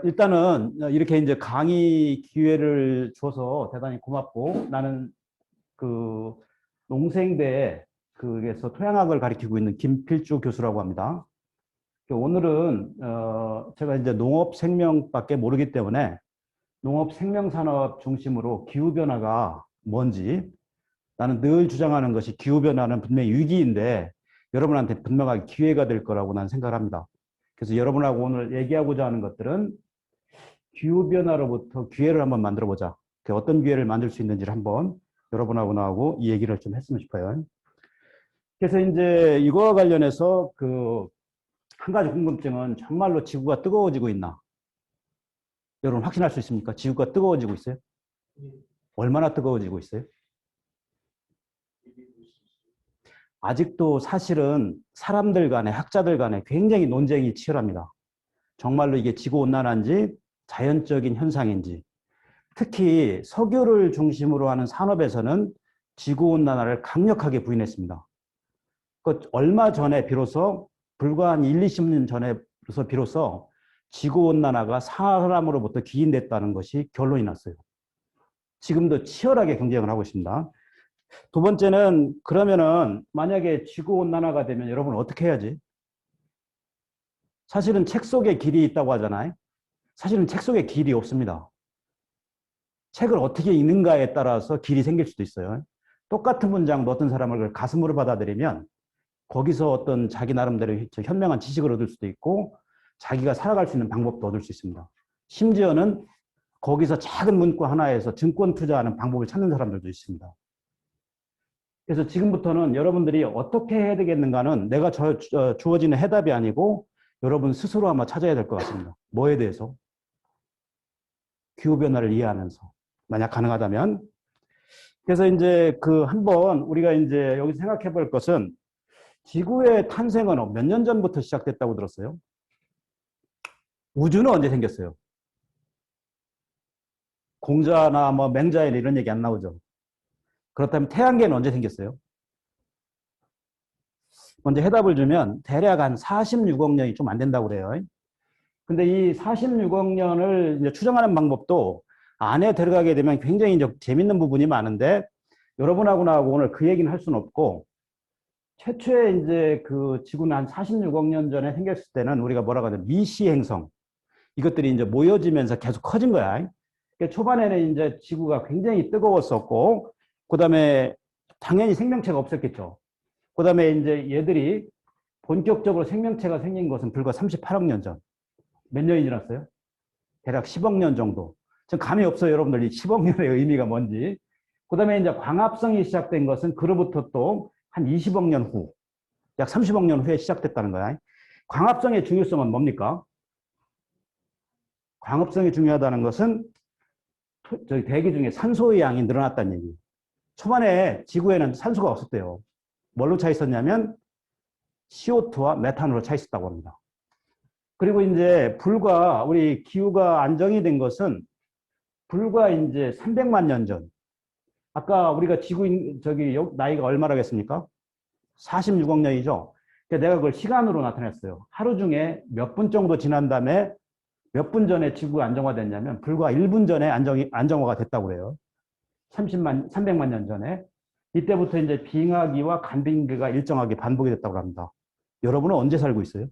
일단은 이렇게 이제 강의 기회를 줘서 대단히 고맙고, 나는 그 농생대 그에서 토양학을 가르치고 있는 김필주 교수라고 합니다. 오늘은 제가 이제 농업 생명밖에 모르기 때문에 농업 생명산업 중심으로 기후 변화가 뭔지, 나는 늘 주장하는 것이 기후 변화는 분명히 위기인데 여러분한테 분명하게 기회가 될 거라고 나는 생각을 합니다. 그래서 여러분하고 오늘 얘기하고자 하는 것들은 기후변화로부터 기회를 한번 만들어 보자. 어떤 기회를 만들 수 있는지를 한번 여러분하고 나하고 이 얘기를 좀 했으면 싶어요. 그래서 이제 이거와 관련해서 한 가지 궁금증은 정말로 지구가 뜨거워지고 있나? 여러분 확신할 수 있습니까? 지구가 뜨거워지고 있어요? 얼마나 뜨거워지고 있어요? 아직도 사실은 사람들 간에, 학자들 간에 굉장히 논쟁이 치열합니다. 정말로 이게 지구온난화인지 자연적인 현상인지. 특히 석유를 중심으로 하는 산업에서는 지구온난화를 강력하게 부인했습니다. 얼마 전에 비로소 불과 한 1, 20년 전에서 비로소 지구온난화가 사람으로부터 기인됐다는 것이 결론이 났어요. 지금도 치열하게 경쟁을 하고 있습니다. 두 번째는 그러면은 만약에 지구온난화가 되면 여러분 어떻게 해야지? 사실은 책 속에 길이 있다고 하잖아요. 사실은 책 속에 길이 없습니다. 책을 어떻게 읽는가에 따라서 길이 생길 수도 있어요. 똑같은 문장도 어떤 사람을 가슴으로 받아들이면 거기서 어떤 자기 나름대로 현명한 지식을 얻을 수도 있고 자기가 살아갈 수 있는 방법도 얻을 수 있습니다. 심지어는 거기서 작은 문구 하나에서 증권 투자하는 방법을 찾는 사람들도 있습니다. 그래서 지금부터는 여러분들이 어떻게 해야 되겠는가는 내가 주어지는 해답이 아니고 여러분 스스로 아마 찾아야 될 것 같습니다. 뭐에 대해서? 기후변화를 이해하면서. 만약 가능하다면. 그래서 이제 한번 우리가 이제 여기서 생각해 볼 것은 지구의 탄생은 몇 년 전부터 시작됐다고 들었어요? 우주는 언제 생겼어요? 공자나 뭐 맹자에는 이런 얘기 안 나오죠. 그렇다면 태양계는 언제 생겼어요? 먼저 해답을 주면 대략 한 46억 년이 좀 안 된다고 그래요. 근데 이 46억 년을 이제 추정하는 방법도 안에 들어가게 되면 굉장히 재밌는 부분이 많은데 여러분하고 나하고 오늘 그 얘기는 할 수는 없고 최초에 이제 지구는 한 46억 년 전에 생겼을 때는 우리가 뭐라고 하냐 미시 행성 이것들이 이제 모여지면서 계속 커진 거야. 그러니까 초반에는 이제 지구가 굉장히 뜨거웠었고 그다음에 당연히 생명체가 없었겠죠. 그다음에 이제 얘들이 본격적으로 생명체가 생긴 것은 불과 38억 년 전. 몇 년이 지났어요? 대략 10억 년 정도. 전 감이 없어요, 여러분들. 이 10억 년의 의미가 뭔지. 그다음에 이제 광합성이 시작된 것은 그로부터 또 한 20억 년 후, 약 30억 년 후에 시작됐다는 거야. 광합성의 중요성은 뭡니까? 광합성이 중요하다는 것은 저희 대기 중에 산소의 양이 늘어났다는 얘기. 초반에 지구에는 산소가 없었대요. 뭘로 차 있었냐면 CO2와 메탄으로 차 있었다고 합니다. 그리고 이제 우리 기후가 안정이 된 것은 불과 이제 300만 년 전. 아까 우리가 나이가 얼마라고 했습니까? 46억 년이죠. 그러니까 내가 그걸 시간으로 나타냈어요. 하루 중에 몇 분 정도 지난 다음에 몇 분 전에 지구가 안정화됐냐면 불과 1분 전에 안정화가 됐다고 그래요. 300만 년 전에. 이때부터 이제 빙하기와 간빙기가 일정하게 반복이 됐다고 합니다. 여러분은 언제 살고 있어요?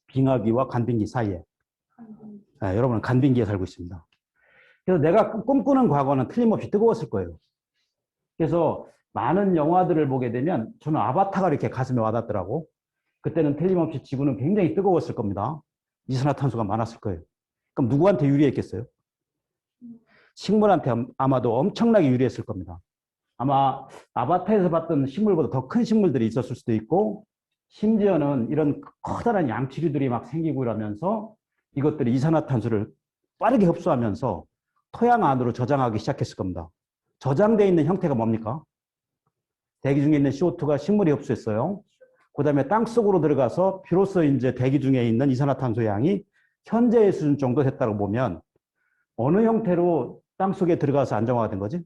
빙하기와 간빙기 사이에. 네, 여러분은 간빙기에 살고 있습니다. 그래서 내가 꿈꾸는 과거는 틀림없이 뜨거웠을 거예요. 그래서 많은 영화들을 보게 되면 저는 아바타가 이렇게 가슴에 와닿더라고. 그때는 틀림없이 지구는 굉장히 뜨거웠을 겁니다. 이산화탄소가 많았을 거예요. 그럼 누구한테 유리했겠어요? 식물한테 아마도 엄청나게 유리했을 겁니다. 아마 아바타에서 봤던 식물보다 더 큰 식물들이 있었을 수도 있고 심지어는 이런 커다란 양치류들이 막 생기고 이러면서 이것들이 이산화탄소를 빠르게 흡수하면서 토양 안으로 저장하기 시작했을 겁니다. 저장되어 있는 형태가 뭡니까? 대기 중에 있는 CO2가 식물이 흡수했어요. 그 다음에 땅 속으로 들어가서 비로소 이제 대기 중에 있는 이산화탄소 양이 현재의 수준 정도 됐다고 보면 어느 형태로 땅 속에 들어가서 안정화가 된 거지?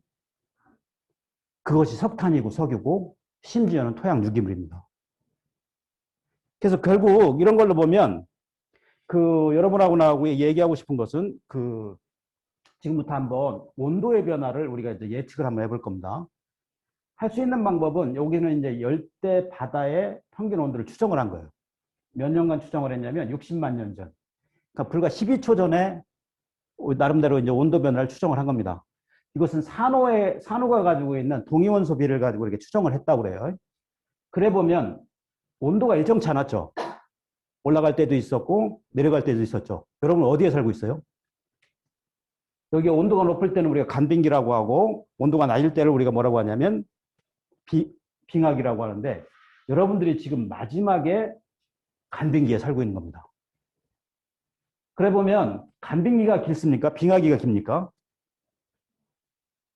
그것이 석탄이고 석유고 심지어는 토양 유기물입니다. 그래서 결국 이런 걸로 보면 여러분하고 나하고 얘기하고 싶은 것은 지금부터 한번 온도의 변화를 우리가 이제 예측을 한번 해볼 겁니다. 할 수 있는 방법은 여기는 이제 열대 바다의 평균 온도를 추정을 한 거예요. 몇 년간 추정을 했냐면 60만 년 전. 그러니까 불과 12초 전에 나름대로 이제 온도 변화를 추정을 한 겁니다. 이것은 산호가 가지고 있는 동위원소비를 가지고 이렇게 추정을 했다고 그래요. 그래 보면 온도가 일정치 않았죠. 올라갈 때도 있었고 내려갈 때도 있었죠. 여러분 어디에 살고 있어요? 여기 온도가 높을 때는 우리가 간빙기라고 하고 온도가 낮을 때를 우리가 뭐라고 하냐면 빙하기라고 하는데 여러분들이 지금 마지막에 간빙기에 살고 있는 겁니다. 그래 보면 간빙기가 길습니까? 빙하기가 깁니까?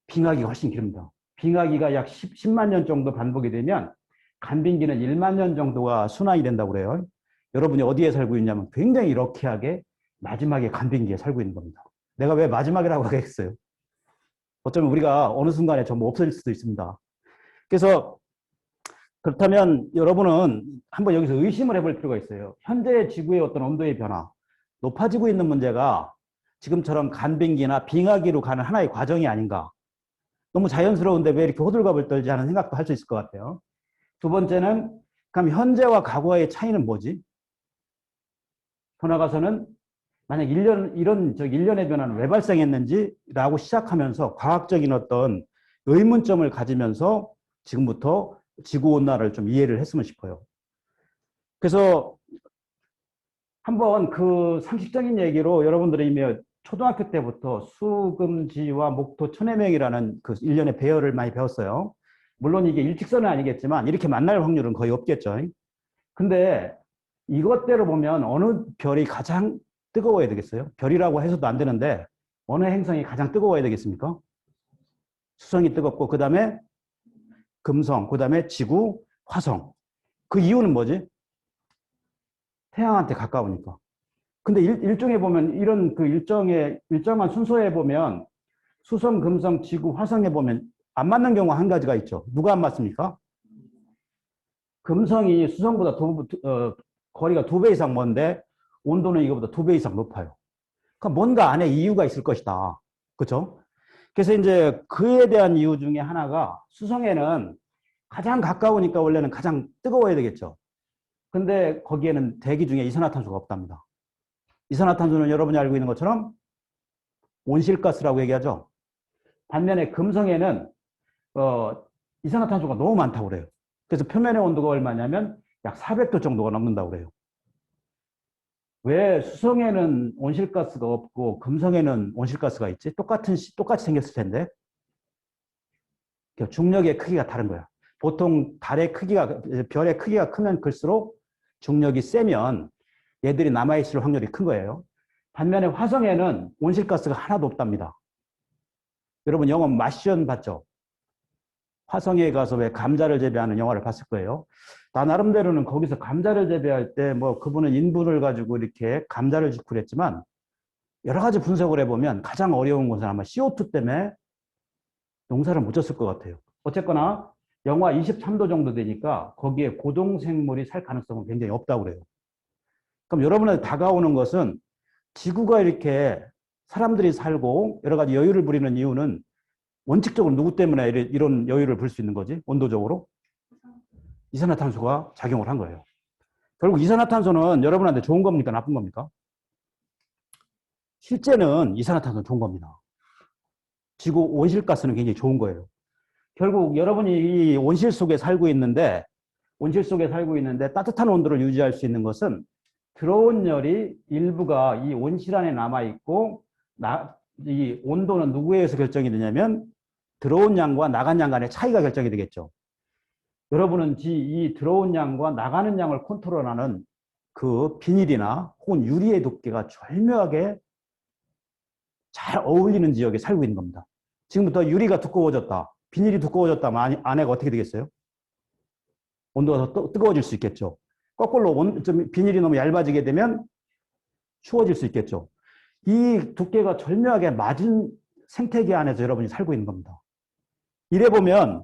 빙하기가 훨씬 깁니다. 빙하기가 약 10만 년 정도 반복이 되면 간빙기는 1만 년 정도가 순환이 된다고 그래요. 여러분이 어디에 살고 있냐면 굉장히 럭키하게 마지막에 간빙기에 살고 있는 겁니다. 내가 왜 마지막이라고 하겠어요? 어쩌면 우리가 어느 순간에 전부 없어질 수도 있습니다. 그래서 그렇다면 여러분은 한번 여기서 의심을 해볼 필요가 있어요. 현재 지구의 어떤 온도의 변화, 높아지고 있는 문제가 지금처럼 간빙기나 빙하기로 가는 하나의 과정이 아닌가. 너무 자연스러운데 왜 이렇게 호들갑을 떨지 하는 생각도 할 수 있을 것 같아요. 두 번째는 그럼 현재와 과거의 차이는 뭐지? 더 나아가서는 만약 1년의 변화는 왜 발생했는지라고 시작하면서 과학적인 어떤 의문점을 가지면서 지금부터 지구온난화를 좀 이해를 했으면 싶어요. 그래서 한번 상식적인 얘기로 여러분들이 이미 초등학교 때부터 수금지와 목토 천해명이라는 일련의 배열을 많이 배웠어요. 물론 이게 일직선은 아니겠지만 이렇게 만날 확률은 거의 없겠죠. 근데 이것대로 보면 어느 별이 가장 뜨거워야 되겠어요? 별이라고 해서도 안 되는데 어느 행성이 가장 뜨거워야 되겠습니까? 수성이 뜨겁고 그 다음에 금성, 그 다음에 지구, 화성. 그 이유는 뭐지? 태양한테 가까우니까. 근데 일종에 보면 이런 일정한 순서에 보면 수성, 금성, 지구, 화성에 보면 안 맞는 경우가 한 가지가 있죠. 누가 안 맞습니까? 금성이 수성보다 거리가 2배 이상 먼데 온도는 이거보다 2배 이상 높아요. 그러니까 뭔가 안에 이유가 있을 것이다. 그렇죠? 그래서 이제 그에 대한 이유 중에 하나가 수성에는 가장 가까우니까 원래는 가장 뜨거워야 되겠죠. 근데 거기에는 대기 중에 이산화탄소가 없답니다. 이산화탄소는 여러분이 알고 있는 것처럼 온실가스라고 얘기하죠. 반면에 금성에는 이산화탄소가 너무 많다고 그래요. 그래서 표면의 온도가 얼마냐면 약 400도 정도가 넘는다고 그래요. 왜 수성에는 온실가스가 없고 금성에는 온실가스가 있지? 똑같이 생겼을 텐데. 중력의 크기가 다른 거야. 보통 별의 크기가 크면 클수록 중력이 세면 얘들이 남아있을 확률이 큰 거예요. 반면에 화성에는 온실가스가 하나도 없답니다. 여러분 영화 마시언 봤죠? 화성에 가서 왜 감자를 재배하는 영화를 봤을 거예요. 나 나름대로는 거기서 감자를 재배할 때 그분은 인분을 가지고 이렇게 감자를 짓고 그랬지만 여러 가지 분석을 해보면 가장 어려운 것은 아마 CO2 때문에 농사를 못 졌을 것 같아요. 어쨌거나 영하 23도 정도 되니까 거기에 고동생물이 살 가능성은 굉장히 없다고 그래요. 그럼 여러분한테 다가오는 것은 지구가 이렇게 사람들이 살고 여러 가지 여유를 부리는 이유는 원칙적으로 누구 때문에 이런 여유를 부릴 수 있는 거지? 온도적으로? 이산화탄소가 작용을 한 거예요. 결국 이산화탄소는 여러분한테 좋은 겁니까? 나쁜 겁니까? 실제는 이산화탄소는 좋은 겁니다. 지구 온실가스는 굉장히 좋은 거예요. 결국 여러분이 이 온실 속에 살고 있는데 따뜻한 온도를 유지할 수 있는 것은 들어온 열이 일부가 이 온실 안에 남아있고 이 온도는 누구에 의해서 결정이 되냐면 들어온 양과 나간 양 간의 차이가 결정이 되겠죠. 여러분은 이 들어온 양과 나가는 양을 컨트롤하는 그 비닐이나 혹은 유리의 두께가 절묘하게 잘 어울리는 지역에 살고 있는 겁니다. 지금부터 유리가 두꺼워졌다. 비닐이 두꺼워졌다면 안에가 어떻게 되겠어요? 온도가 더 뜨거워질 수 있겠죠. 거꾸로 비닐이 너무 얇아지게 되면 추워질 수 있겠죠. 이 두께가 절묘하게 맞은 생태계 안에서 여러분이 살고 있는 겁니다. 이래 보면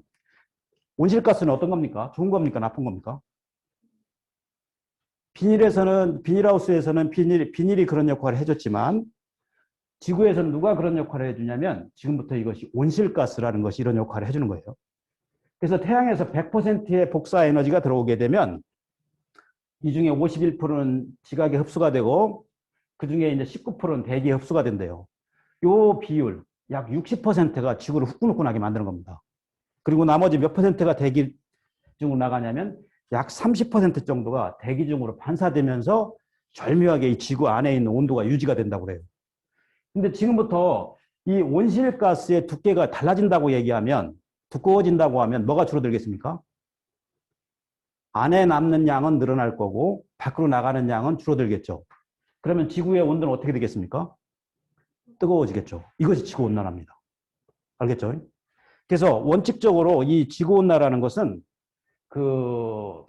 온실가스는 어떤 겁니까? 좋은 겁니까? 나쁜 겁니까? 비닐하우스에서는 비닐이 그런 역할을 해줬지만 지구에서는 누가 그런 역할을 해주냐면 지금부터 이것이 온실가스라는 것이 이런 역할을 해주는 거예요. 그래서 태양에서 100%의 복사 에너지가 들어오게 되면 이 중에 51%는 지각에 흡수가 되고 그 중에 이제 19%는 대기에 흡수가 된대요. 요 비율 약 60%가 지구를 후끈후끈하게 만드는 겁니다. 그리고 나머지 몇 퍼센트가 대기 중으로 나가냐면 약 30% 정도가 대기 중으로 반사되면서 절묘하게 이 지구 안에 있는 온도가 유지가 된다고 그래요. 근데 지금부터 이 온실가스의 두께가 달라진다고 얘기하면 두꺼워진다고 하면 뭐가 줄어들겠습니까? 안에 남는 양은 늘어날 거고 밖으로 나가는 양은 줄어들겠죠. 그러면 지구의 온도는 어떻게 되겠습니까? 뜨거워지겠죠. 이것이 지구온난화입니다. 알겠죠? 그래서 원칙적으로 이 지구온난화라는 것은 그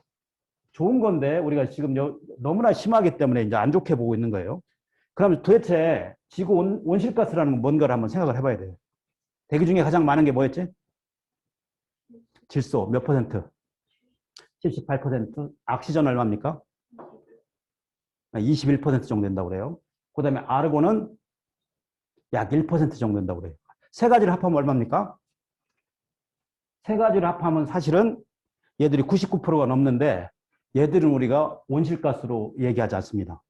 좋은 건데 우리가 지금 너무나 심하기 때문에 이제 안 좋게 보고 있는 거예요. 그럼 도대체 지구 온실가스라는 건 뭔가를 한번 생각을 해봐야 돼요. 대기 중에 가장 많은 게 뭐였지? 질소 몇 퍼센트? 78%. 악시전 얼마입니까? 21% 정도 된다고 그래요. 그 다음에 아르곤은 약 1% 정도 된다고 그래요. 세 가지를 합하면 얼마입니까? 세 가지를 합하면 사실은 얘들이 99%가 넘는데 얘들은 우리가 온실가스로 얘기하지 않습니다.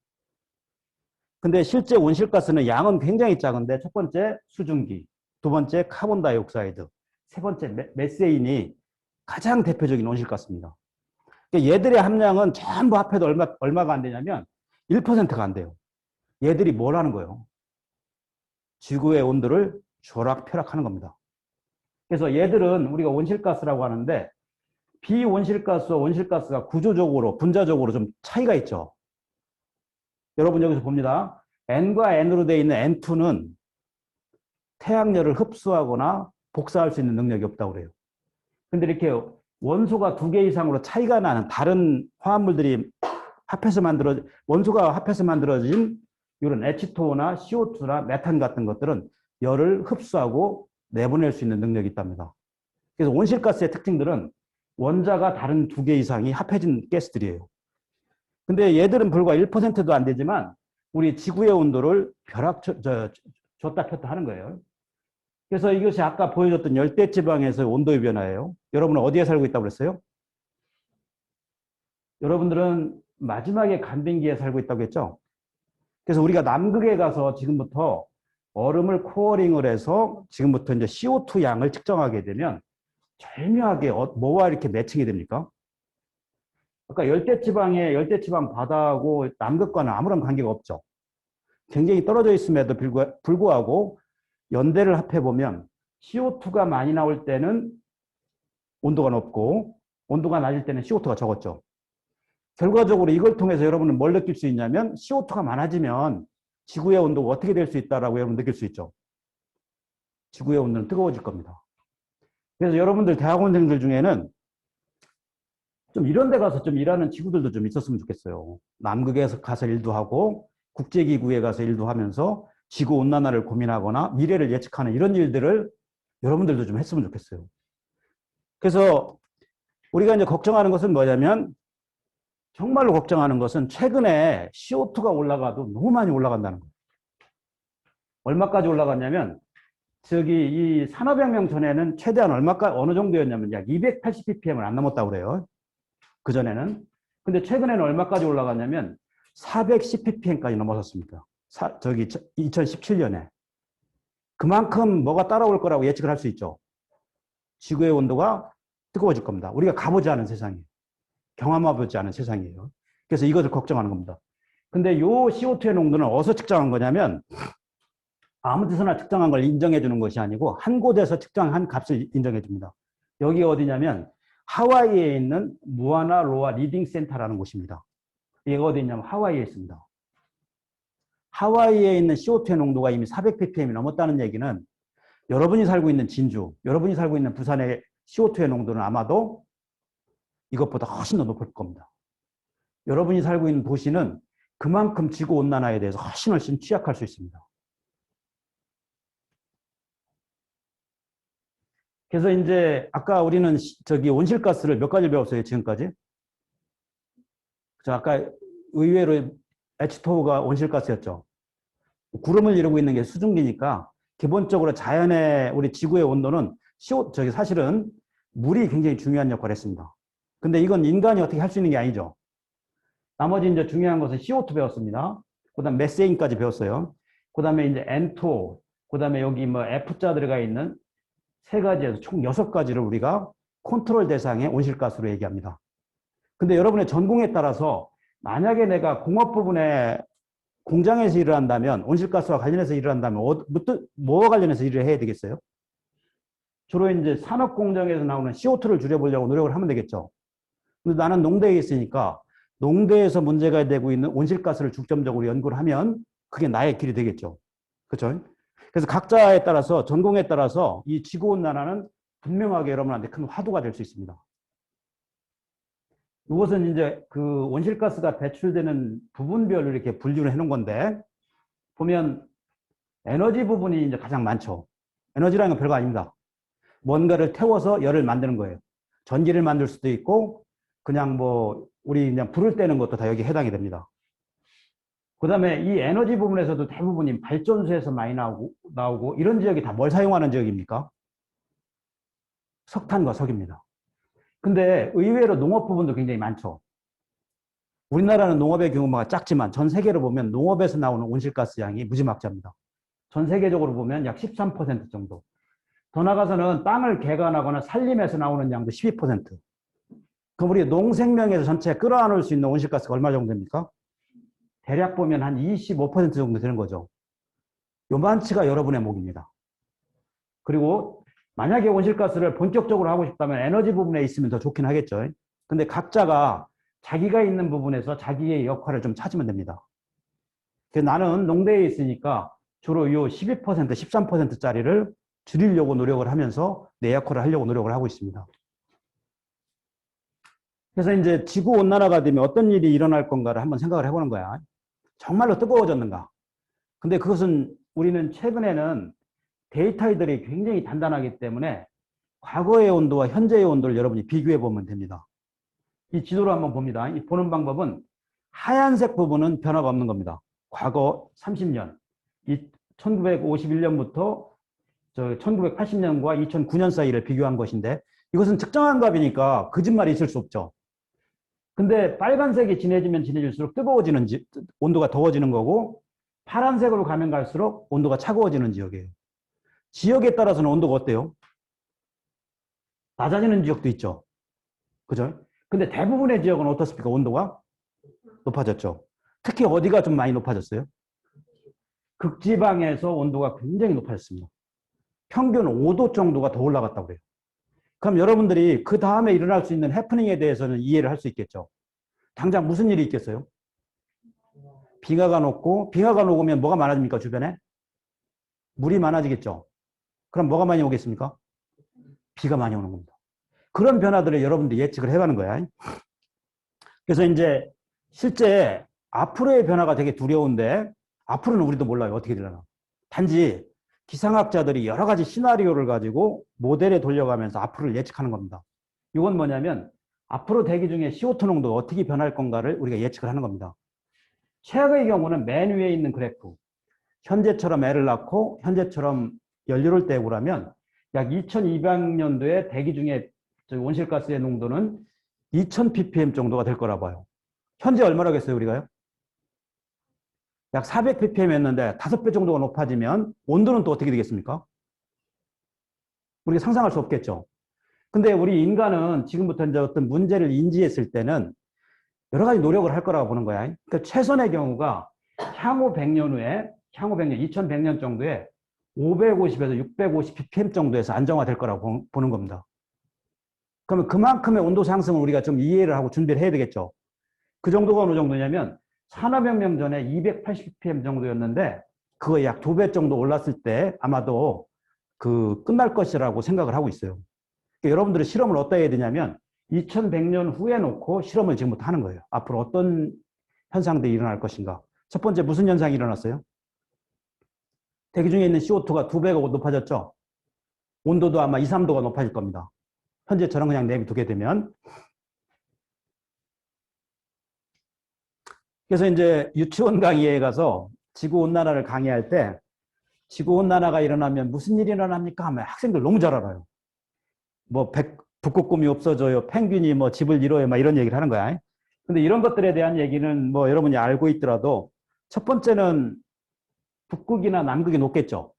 근데 실제 온실가스는 양은 굉장히 작은데 첫 번째 수증기, 두 번째 카본다이옥사이드, 세 번째 메세인이 가장 대표적인 온실가스입니다. 그러니까 얘들의 함량은 전부 합해도 얼마가 안 되냐면 1%가 안 돼요. 얘들이 뭘 하는 거예요? 지구의 온도를 조락펴락하는 겁니다. 그래서 얘들은 우리가 온실가스라고 하는데 비온실가스와 온실가스가 구조적으로 분자적으로 좀 차이가 있죠. 여러분 여기서 봅니다. N과 N으로 되어 있는 N2는 태양열을 흡수하거나 복사할 수 있는 능력이 없다고 그래요. 근데 이렇게 원소가 2개 이상으로 차이가 나는 다른 화합물들이 원소가 합해서 만들어진 이런 H2O나 CO2나 메탄 같은 것들은 열을 흡수하고 내보낼 수 있는 능력이 있답니다. 그래서 온실가스의 특징들은 원자가 다른 2개 이상이 합해진 가스들이에요. 근데 얘들은 불과 1%도 안 되지만 우리 지구의 온도를 줬다 폈다 하는 거예요. 그래서 이것이 아까 보여줬던 열대지방에서의 온도의 변화예요. 여러분은 어디에 살고 있다고 그랬어요? 여러분들은 마지막에 간빙기에 살고 있다고 했죠? 그래서 우리가 남극에 가서 지금부터 얼음을 코어링을 해서 지금부터 이제 CO2 양을 측정하게 되면 절묘하게 뭐와 이렇게 매칭이 됩니까? 아까 열대지방 바다하고 남극과는 아무런 관계가 없죠. 굉장히 떨어져 있음에도 불구하고 연대를 합해보면 CO2가 많이 나올 때는 온도가 높고 온도가 낮을 때는 CO2가 적었죠. 결과적으로 이걸 통해서 여러분은 뭘 느낄 수 있냐면 CO2가 많아지면 지구의 온도가 어떻게 될 수 있다라고 여러분 느낄 수 있죠. 지구의 온도는 뜨거워질 겁니다. 그래서 여러분들 대학원생들 중에는 좀 이런 데 가서 좀 일하는 친구들도 좀 있었으면 좋겠어요. 남극에서 가서 일도 하고 국제기구에 가서 일도 하면서 지구온난화를 고민하거나 미래를 예측하는 이런 일들을 여러분들도 좀 했으면 좋겠어요. 그래서 우리가 이제 걱정하는 것은 뭐냐면 정말로 걱정하는 것은 최근에 CO2가 올라가도 너무 많이 올라간다는 거예요. 얼마까지 올라갔냐면 이 산업혁명 전에는 최대한 어느 정도였냐면 약 280ppm을 안 넘었다고 그래요. 그전에는. 근데 최근에는 얼마까지 올라갔냐면 410ppm까지 넘어섰습니다. 2017년에. 그만큼 뭐가 따라올 거라고 예측을 할 수 있죠. 지구의 온도가 뜨거워질 겁니다. 우리가 가보지 않은 세상이에요. 경험해보지 않은 세상이에요. 그래서 이것을 걱정하는 겁니다. 근데 요 CO2의 농도는 어디서 측정한 거냐면 아무 데서나 측정한 걸 인정해 주는 것이 아니고 한 곳에서 측정한 값을 인정해 줍니다. 여기 어디냐면 하와이에 있는 무아나 로아 리딩 센터라는 곳입니다. 이게 어디 있냐면 하와이에 있습니다. 하와이에 있는 CO2의 농도가 이미 400ppm이 넘었다는 얘기는 여러분이 살고 있는 진주, 여러분이 살고 있는 부산의 CO2의 농도는 아마도 이것보다 훨씬 더 높을 겁니다. 여러분이 살고 있는 도시는 그만큼 지구온난화에 대해서 훨씬 취약할 수 있습니다. 그래서 이제 아까 우리는 온실가스를 몇 가지 배웠어요, 지금까지? 아까 의외로 H2O가 온실가스였죠. 구름을 이루고 있는 게 수증기니까 기본적으로 자연의 우리 지구의 온도는 사실은 물이 굉장히 중요한 역할을 했습니다. 근데 이건 인간이 어떻게 할 수 있는 게 아니죠. 나머지 이제 중요한 것은 CO2 배웠습니다. 그 다음 메세인까지 배웠어요. 그 다음에 이제 N2O, 그 다음에 여기 뭐 F자 들어가 있는 세 가지에서 총 6가지를 우리가 컨트롤 대상의 온실가스로 얘기합니다. 근데 여러분의 전공에 따라서 만약에 내가 공업 부분에 공장에서 일을 한다면, 온실가스와 관련해서 일을 한다면, 뭐와 관련해서 일을 해야 되겠어요? 주로 이제 산업 공정에서 나오는 CO2를 줄여보려고 노력을 하면 되겠죠. 근데 나는 농대에 있으니까 농대에서 문제가 되고 있는 온실가스를 중점적으로 연구를 하면 그게 나의 길이 되겠죠. 그렇죠? 그래서 각자에 따라서, 전공에 따라서 이 지구온난화는 분명하게 여러분한테 큰 화두가 될 수 있습니다. 이것은 이제 그 온실가스가 배출되는 부분별로 이렇게 분류를 해놓은 건데, 보면 에너지 부분이 이제 가장 많죠. 에너지라는 건 별거 아닙니다. 뭔가를 태워서 열을 만드는 거예요. 전기를 만들 수도 있고, 그냥 뭐, 우리 그냥 불을 떼는 것도 다 여기 해당이 됩니다. 그 다음에 이 에너지 부분에서도 대부분이 발전소에서 많이 나오고, 이런 지역이 다 뭘 사용하는 지역입니까? 석탄과 석입니다. 근데 의외로 농업 부분도 굉장히 많죠. 우리나라는 농업의 규모가 작지만 전 세계로 보면 농업에서 나오는 온실가스 양이 무지막지합니다. 전 세계적으로 보면 약 13% 정도. 더 나아가서는 땅을 개간하거나 살림에서 나오는 양도 12%. 그럼 우리 농생명에서 전체 끌어안을 수 있는 온실가스가 얼마 정도 됩니까? 대략 보면 한 25% 정도 되는 거죠. 요만치가 여러분의 목입니다. 그리고 만약에 온실가스를 본격적으로 하고 싶다면 에너지 부분에 있으면 더 좋긴 하겠죠. 근데 각자가 자기가 있는 부분에서 자기의 역할을 좀 찾으면 됩니다. 그래서 나는 농대에 있으니까 주로 요 12%, 13%짜리를 줄이려고 노력을 하면서 내 역할을 하려고 노력을 하고 있습니다. 그래서 이제 지구 온난화가 되면 어떤 일이 일어날 건가를 한번 생각을 해보는 거야. 정말로 뜨거워졌는가? 근데 그것은 우리는 최근에는 데이터들이 굉장히 단단하기 때문에 과거의 온도와 현재의 온도를 여러분이 비교해 보면 됩니다. 이 지도를 한번 봅니다. 이 보는 방법은 하얀색 부분은 변화가 없는 겁니다. 과거 30년, 1951년부터 1980년과 2009년 사이를 비교한 것인데, 이것은 측정한 값이니까 거짓말이 있을 수 없죠. 근데 빨간색이 진해지면 진해질수록 온도가 더워지는 거고, 파란색으로 가면 갈수록 온도가 차가워지는 지역이에요. 지역에 따라서는 온도가 어때요? 낮아지는 지역도 있죠. 그죠? 근데 대부분의 지역은 어떻습니까? 온도가 높아졌죠. 특히 어디가 좀 많이 높아졌어요? 극지방에서 온도가 굉장히 높아졌습니다. 평균 5도 정도가 더 올라갔다고 그래요. 그럼 여러분들이 그 다음에 일어날 수 있는 해프닝에 대해서는 이해를 할 수 있겠죠. 당장 무슨 일이 있겠어요? 빙하가 녹으면 뭐가 많아집니까? 주변에? 물이 많아지겠죠. 그럼 뭐가 많이 오겠습니까? 비가 많이 오는 겁니다. 그런 변화들을 여러분들이 예측을 해가는 거야. 그래서 이제 실제 앞으로의 변화가 되게 두려운데, 앞으로는 우리도 몰라요. 어떻게 되려나. 단지 기상학자들이 여러 가지 시나리오를 가지고 모델에 돌려가면서 앞으로를 예측하는 겁니다. 이건 뭐냐면 앞으로 대기 중에 CO2 농도가 어떻게 변할 건가를 우리가 예측을 하는 겁니다. 최악의 경우는 맨 위에 있는 그래프, 현재처럼 애를 낳고 현재처럼 연료를 떼고라면 약 2200년도에 대기 중에 온실가스의 농도는 2000ppm 정도가 될 거라 봐요. 현재 얼마라겠어요, 우리가요? 약 400ppm였는데 5배 정도가 높아지면 온도는 또 어떻게 되겠습니까? 우리가 상상할 수 없겠죠. 근데 우리 인간은 지금부터 이제 어떤 문제를 인지했을 때는 여러 가지 노력을 할 거라고 보는 거야. 그러니까 최선의 경우가 향후 100년 후에, 향후 100년, 2100년 정도에 550에서 650 ppm 정도에서 안정화될 거라고 보는 겁니다. 그러면 그만큼의 온도 상승을 우리가 좀 이해를 하고 준비를 해야 되겠죠. 그 정도가 어느 정도냐면 산업혁명 전에 280 ppm 정도였는데 그거 약 2배 정도 올랐을 때 아마도 그 끝날 것이라고 생각을 하고 있어요. 그러니까 여러분들은 실험을 어디다 해야 되냐면 2100년 후에 놓고 실험을 지금부터 하는 거예요. 앞으로 어떤 현상들이 일어날 것인가. 첫 번째 무슨 현상이 일어났어요? 대기 중에 있는 CO2가 2배가 높아졌죠. 온도도 아마 2, 3도가 높아질 겁니다. 현재처럼 그냥 내비두게 되면. 그래서 이제 유치원 강의에 가서 지구온난화를 강의할 때 지구온난화가 일어나면 무슨 일이 일어납니까? 하면 학생들 너무 잘 알아요. 뭐 북극곰이 없어져요. 펭귄이 뭐 집을 잃어요. 막 이런 얘기를 하는 거야. 근데 이런 것들에 대한 얘기는 뭐 여러분이 알고 있더라도 첫 번째는 북극이나 남극이 높겠죠.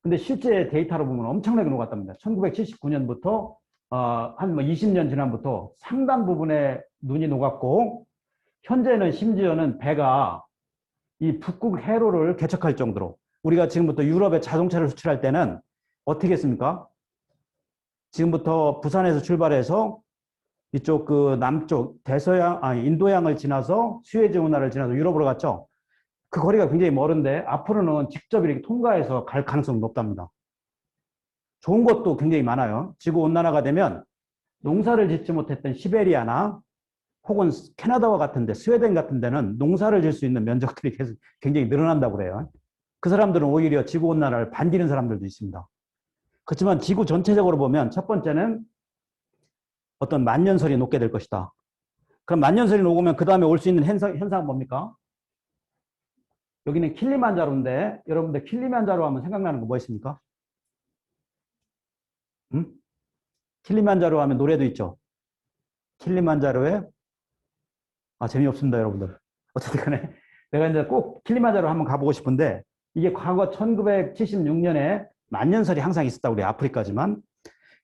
근데 실제 데이터로 보면 엄청나게 녹았답니다. 1979년부터 한 뭐 20년 지난부터 상당 부분의 눈이 녹았고 현재는 심지어는 배가 이 북극 해로를 개척할 정도로 우리가 지금부터 유럽에 자동차를 수출할 때는 어떻게 했습니까? 지금부터 부산에서 출발해서 이쪽 그 남쪽 인도양을 지나서 수에즈 운하를 지나서 유럽으로 갔죠. 그 거리가 굉장히 멀은데 앞으로는 직접 이렇게 통과해서 갈 가능성이 높답니다. 좋은 것도 굉장히 많아요. 지구 온난화가 되면 농사를 짓지 못했던 시베리아나 혹은 캐나다와 같은데 스웨덴 같은 데는 농사를 질 수 있는 면적들이 계속 굉장히 늘어난다고 그래요. 그 사람들은 오히려 지구 온난화를 반기는 사람들도 있습니다. 그렇지만 지구 전체적으로 보면 첫 번째는 어떤 만년설이 녹게 될 것이다. 그럼 만년설이 녹으면 그 다음에 올 수 있는 현상은 뭡니까? 여기는 킬리만자로인데 여러분들 킬리만자로 하면 생각나는 거 뭐 있습니까? 응? 킬리만자로 하면 노래도 있죠. 킬리만자로에 재미없습니다, 여러분들. 어쨌든 간에 내가 이제 꼭 킬리만자로 한번 가보고 싶은데 이게 과거 1976년에 만년설이 항상 있었다고 그래요. 아프리카지만.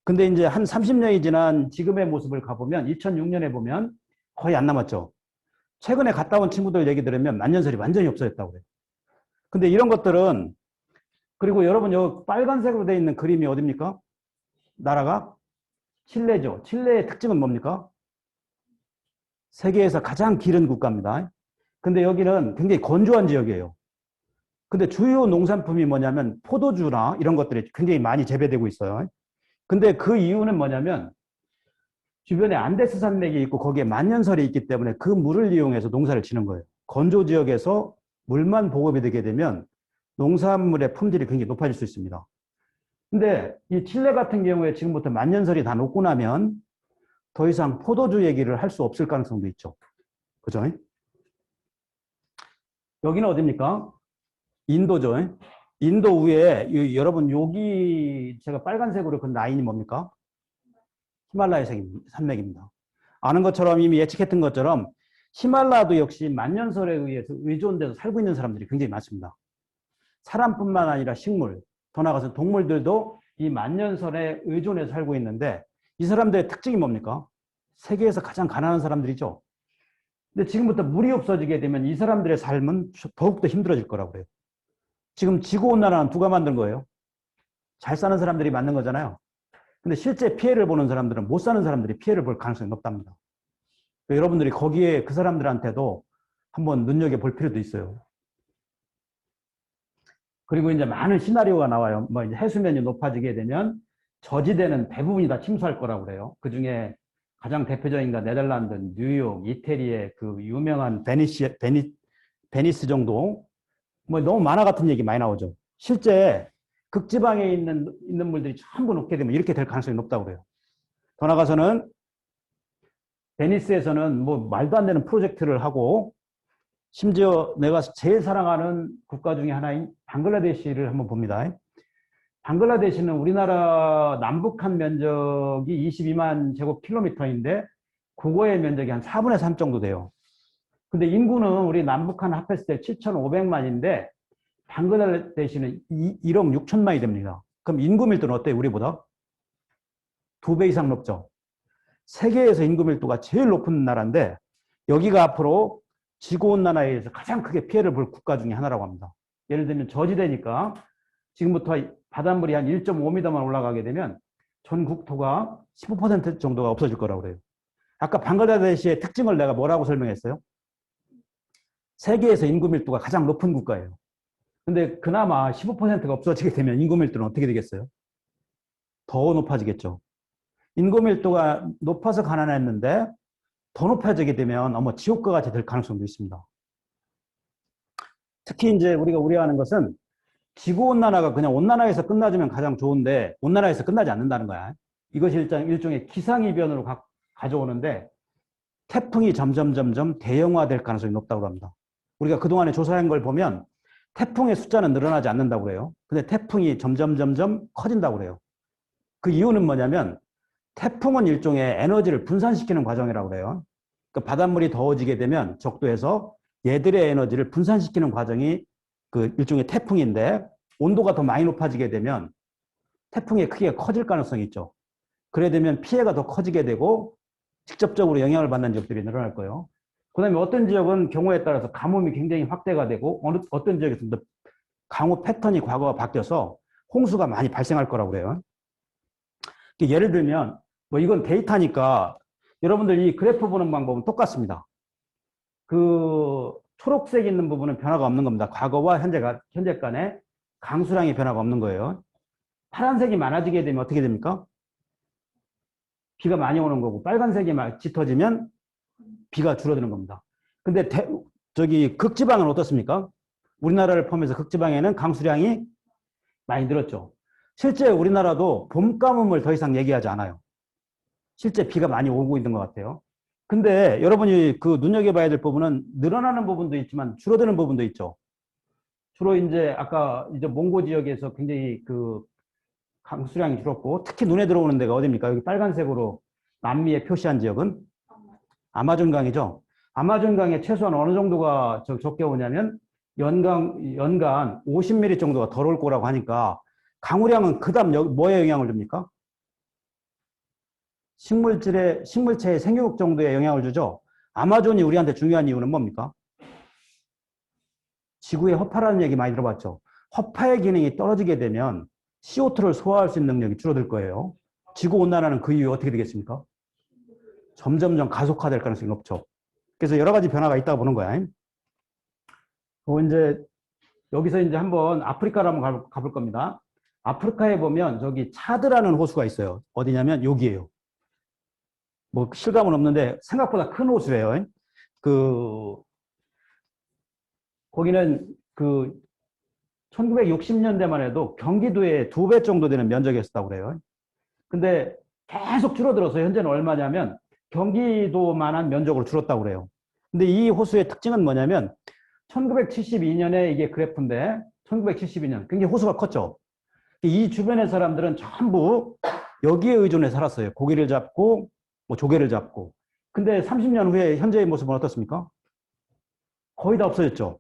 근데 이제 한 30년이 지난 지금의 모습을 가보면 2006년에 보면 거의 안 남았죠. 최근에 갔다 온 친구들 얘기 들으면 만년설이 완전히 없어졌다고 그래요. 근데 이런 것들은 그리고 여러분 여기 빨간색으로 되어 있는 그림이 어딥니까? 나라가 칠레죠. 칠레의 특징은 뭡니까? 세계에서 가장 길은 국가입니다. 근데 여기는 굉장히 건조한 지역이에요. 근데 주요 농산품이 뭐냐면 포도주나 이런 것들이 굉장히 많이 재배되고 있어요. 근데 그 이유는 뭐냐면 주변에 안데스 산맥이 있고 거기에 만년설이 있기 때문에 그 물을 이용해서 농사를 지는 거예요. 건조 지역에서 물만 보급이 되게 되면 농산물의 품질이 굉장히 높아질 수 있습니다. 근데 이 칠레 같은 경우에 지금부터 만년설이 다 녹고 나면 더 이상 포도주 얘기를 할 수 없을 가능성도 있죠. 그죠? 여기는 어디입니까? 인도죠. 인도 위에 여러분 여기 제가 빨간색으로 그 라인이 뭡니까? 히말라야 산맥입니다. 아는 것처럼 이미 예측했던 것처럼 히말라야도 역시 만년설에 의해서 의존돼서 살고 있는 사람들이 굉장히 많습니다. 사람뿐만 아니라 식물, 더 나아가서 동물들도 이 만년설에 의존해서 살고 있는데 이 사람들의 특징이 뭡니까? 세계에서 가장 가난한 사람들이죠. 근데 지금부터 물이 없어지게 되면 이 사람들의 삶은 더욱더 힘들어질 거라고 그래요. 지금 지구온난화는 누가 만든 거예요? 잘 사는 사람들이 만든 거잖아요. 근데 실제 피해를 보는 사람들은 못 사는 사람들이 피해를 볼 가능성이 높답니다. 여러분들이 거기에 그 사람들한테도 한번 눈여겨볼 필요도 있어요. 그리고 이제 많은 시나리오가 나와요. 뭐 이제 해수면이 높아지게 되면 저지대는 대부분이 다 침수할 거라고 그래요. 그 중에 가장 대표적인 게 네덜란드, 뉴욕, 이태리의 그 유명한 베니스 정도 뭐 너무 만화 같은 얘기 많이 나오죠. 실제 극지방에 있는 물들이 전부 녹게 되면 이렇게 될 가능성이 높다고 그래요. 더 나가서는 베니스에서는 뭐 말도 안 되는 프로젝트를 하고 심지어 내가 제일 사랑하는 국가 중에 하나인 방글라데시를 한번 봅니다. 방글라데시는 우리나라 남북한 면적이 22만 제곱킬로미터인데 국어의 면적이 한 4분의 3 정도 돼요. 근데 인구는 우리 남북한 합했을 때 7,500만인데 방글라데시는 1억 6천만이 됩니다. 그럼 인구 밀도는 어때요? 우리보다? 2배 이상 높죠. 세계에서 인구 밀도가 제일 높은 나라인데 여기가 앞으로 지구온난화에 의해서 가장 크게 피해를 볼 국가 중에 하나라고 합니다. 예를 들면 저지대니까 지금부터 바닷물이 한 1.5m만 올라가게 되면 전 국토가 15% 정도가 없어질 거라고 그래요. 아까 방글라데시의 특징을 내가 뭐라고 설명했어요? 세계에서 인구 밀도가 가장 높은 국가예요. 근데 그나마 15%가 없어지게 되면 인구 밀도는 어떻게 되겠어요? 더 높아지겠죠. 인구 밀도가 높아서 가난했는데 더 높아지게 되면 지옥과 같이 될 가능성도 있습니다. 특히 이제 우리가 우려하는 것은 지구온난화가 그냥 온난화에서 끝나주면 가장 좋은데 온난화에서 끝나지 않는다는 거야. 이것이 일종의 기상이변으로 가져오는데 태풍이 점점 대형화될 가능성이 높다고 합니다. 우리가 그동안에 조사한 걸 보면 태풍의 숫자는 늘어나지 않는다고 그래요. 근데 태풍이 점점 커진다고 그래요. 그 이유는 뭐냐면 태풍은 일종의 에너지를 분산시키는 과정이라고 그래요. 그러니까 바닷물이 더워지게 되면 적도에서 얘들의 에너지를 분산시키는 과정이 그 일종의 태풍인데 온도가 더 많이 높아지게 되면 태풍의 크기가 커질 가능성이 있죠. 그래 되면 피해가 더 커지게 되고 직접적으로 영향을 받는 지역들이 늘어날 거예요. 그 다음에 어떤 지역은 경우에 따라서 가뭄이 굉장히 확대가 되고 어떤 지역에서는 강우 패턴이 과거와 바뀌어서 홍수가 많이 발생할 거라고 그래요. 예를 들면 뭐 이건 데이터니까 여러분들 이 그래프 보는 방법은 똑같습니다. 그 초록색 있는 부분은 변화가 없는 겁니다. 과거와 현재 간에 강수량의 변화가 없는 거예요. 파란색이 많아지게 되면 어떻게 됩니까? 비가 많이 오는 거고 빨간색이 짙어지면 비가 줄어드는 겁니다. 근데 저기 극지방은 어떻습니까? 우리나라를 포함해서 극지방에는 강수량이 많이 늘었죠. 실제 우리나라도 봄 가뭄을 더 이상 얘기하지 않아요. 실제 비가 많이 오고 있는 것 같아요. 근데 여러분이 그 눈여겨봐야 될 부분은 늘어나는 부분도 있지만 줄어드는 부분도 있죠. 주로 이제 아까 이제 몽고 지역에서 굉장히 그 강수량이 줄었고 특히 눈에 들어오는 데가 어디입니까? 여기 빨간색으로 남미에 표시한 지역은 아마존강이죠. 아마존강에 최소한 어느 정도가 적게 오냐면 연간 50mm 정도가 덜 올 거라고 하니까 강우량은 그다음 뭐에 영향을 줍니까? 식물체의 생육력 정도에 영향을 주죠. 아마존이 우리한테 중요한 이유는 뭡니까? 지구의 허파라는 얘기 많이 들어봤죠. 허파의 기능이 떨어지게 되면 CO2를 소화할 수 있는 능력이 줄어들 거예요. 지구온난화는 그 이후에 어떻게 되겠습니까? 점점 가속화될 가능성이 높죠. 그래서 여러 가지 변화가 있다고 보는 거야. 이제 여기서 이제 한번 아프리카로 한번 가볼 겁니다. 아프리카에 보면 저기 차드라는 호수가 있어요. 어디냐면 여기에요. 뭐 실감은 없는데 생각보다 큰 호수예요. 거기는 1960년대만 해도 경기도의 2배 정도 되는 면적이었다고 그래요. 근데 계속 줄어들어서 현재는 얼마냐면 경기도만한 면적으로 줄었다고 그래요. 근데 이 호수의 특징은 뭐냐면 1972년에 이게 그래프인데 1972년 굉장히 호수가 컸죠. 이 주변의 사람들은 전부 여기에 의존해 살았어요. 고기를 잡고 뭐 조개를 잡고. 근데 30년 후에 현재의 모습은 어떻습니까? 거의 다 없어졌죠.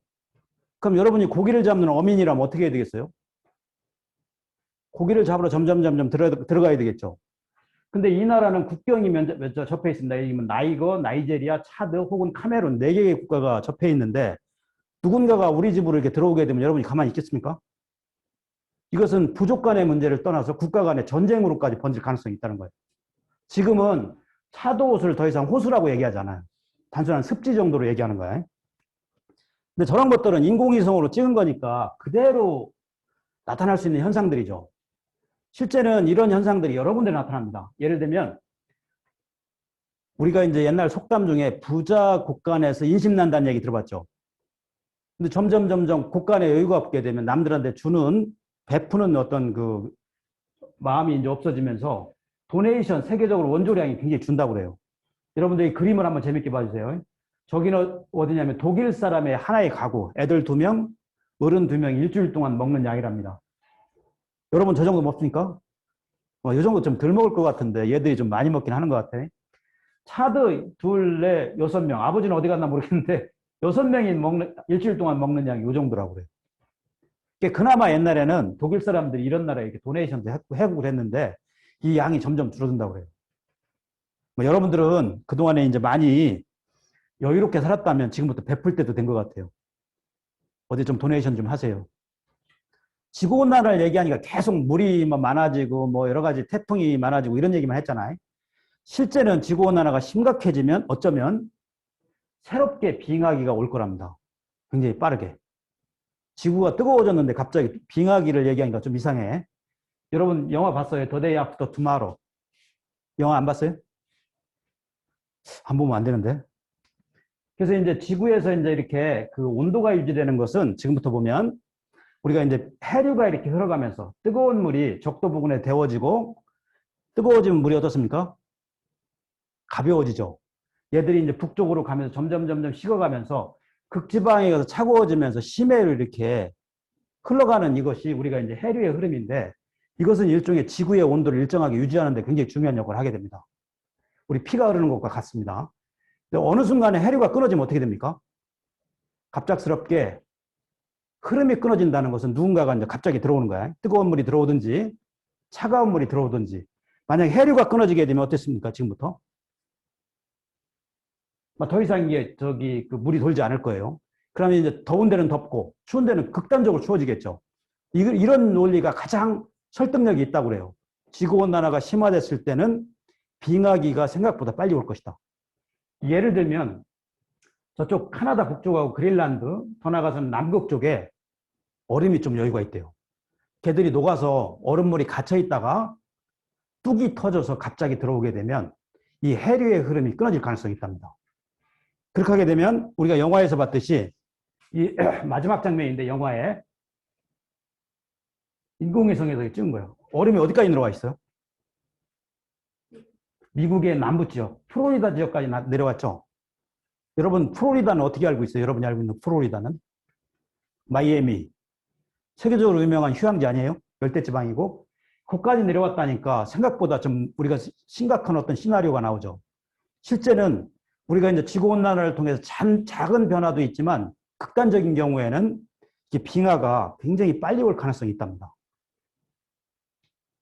그럼 여러분이 고기를 잡는 어민이라면 어떻게 해야 되겠어요? 고기를 잡으러 점점 들어가야 되겠죠. 근데 이 나라는 국경이 접해 있습니다. 여기는 나이거, 나이제리아, 차드 혹은 카메룬 4개의 국가가 접해 있는데 누군가가 우리 집으로 이렇게 들어오게 되면 여러분이 가만히 있겠습니까? 이것은 부족 간의 문제를 떠나서 국가 간의 전쟁으로까지 번질 가능성이 있다는 거예요. 지금은 차도 호수를 더 이상 호수라고 얘기하지 않아요. 단순한 습지 정도로 얘기하는 거예요. 근데 저런 것들은 인공위성으로 찍은 거니까 그대로 나타날 수 있는 현상들이죠. 실제는 이런 현상들이 여러 군데 나타납니다. 예를 들면 우리가 이제 옛날 속담 중에 부자 곳간에서 인심난다는 얘기 들어봤죠. 근데 점점 곳간에 여유가 없게 되면 남들한테 베푸는 어떤 그 마음이 이제 없어지면서 도네이션 세계적으로 원조량이 굉장히 준다고 그래요. 여러분들이 그림을 한번 재밌게 봐주세요. 저기는 어디냐면 독일 사람의 하나의 가구, 애들 2명, 어른 2명 일주일 동안 먹는 양이랍니다. 여러분 저 정도 먹습니까? 이 정도 좀 덜 먹을 것 같은데 얘들이 좀 많이 먹긴 하는 것 같아. 차드 2, 4, 6명. 아버지는 어디 갔나 모르겠는데 6명이 일주일 동안 먹는 양이 이 정도라고 그래요. 그나마 옛날에는 독일 사람들이 이런 나라에 이렇게 도네이션도 해국을 했는데 이 양이 점점 줄어든다고 그래요. 여러분들은 그동안에 이제 많이 여유롭게 살았다면 지금부터 베풀 때도 된 것 같아요. 어디 좀 도네이션 좀 하세요. 지구온난화를 얘기하니까 계속 물이 많아지고 뭐 여러 가지 태풍이 많아지고 이런 얘기만 했잖아요. 실제는 지구온난화가 심각해지면 어쩌면 새롭게 빙하기가 올 거랍니다. 굉장히 빠르게. 지구가 뜨거워졌는데 갑자기 빙하기를 얘기하니까 좀 이상해. 여러분 영화 봤어요? The Day After Tomorrow. 영화 안 봤어요? 안 보면 안 되는데. 그래서 이제 지구에서 이제 이렇게 그 온도가 유지되는 것은 지금부터 보면 우리가 이제 해류가 이렇게 흘러가면서 뜨거운 물이 적도 부근에 데워지고 뜨거워지면 물이 어떻습니까? 가벼워지죠. 얘들이 이제 북쪽으로 가면서 점점 식어가면서 극지방에 가서 차가워지면서 심해로 이렇게 흘러가는 이것이 우리가 이제 해류의 흐름인데, 이것은 일종의 지구의 온도를 일정하게 유지하는 데 굉장히 중요한 역할을 하게 됩니다. 우리 피가 흐르는 것과 같습니다. 어느 순간에 해류가 끊어지면 어떻게 됩니까? 갑작스럽게 흐름이 끊어진다는 것은 누군가가 이제 갑자기 들어오는 거야. 뜨거운 물이 들어오든지 차가운 물이 들어오든지. 만약에 해류가 끊어지게 되면 어떻습니까? 지금부터 더 이상 이게 그 물이 돌지 않을 거예요. 그러면 이제 더운 데는 덥고 추운 데는 극단적으로 추워지겠죠. 이런 논리가 가장 설득력이 있다고 그래요. 지구온난화가 심화됐을 때는 빙하기가 생각보다 빨리 올 것이다. 예를 들면 저쪽 카나다 북쪽하고 그린란드, 더 나가서는 남극 쪽에 얼음이 좀 여유가 있대요. 걔들이 녹아서 얼음물이 갇혀 있다가 뚝이 터져서 갑자기 들어오게 되면 이 해류의 흐름이 끊어질 가능성이 있답니다. 그렇게 하게 되면 우리가 영화에서 봤듯이 이 마지막 장면인데, 영화에 인공위성에서 찍은 거예요. 얼음이 어디까지 내려와 있어요? 미국의 남부 지역, 플로리다 지역까지 내려왔죠. 여러분, 플로리다는 어떻게 알고 있어요? 여러분이 알고 있는 플로리다는? 마이애미. 세계적으로 유명한 휴양지 아니에요? 열대지방이고. 거기까지 내려왔다니까 생각보다 좀 우리가 심각한 어떤 시나리오가 나오죠. 실제는 우리가 이제 지구온난화를 통해서 작은 변화도 있지만 극단적인 경우에는 빙하가 굉장히 빨리 올 가능성이 있답니다.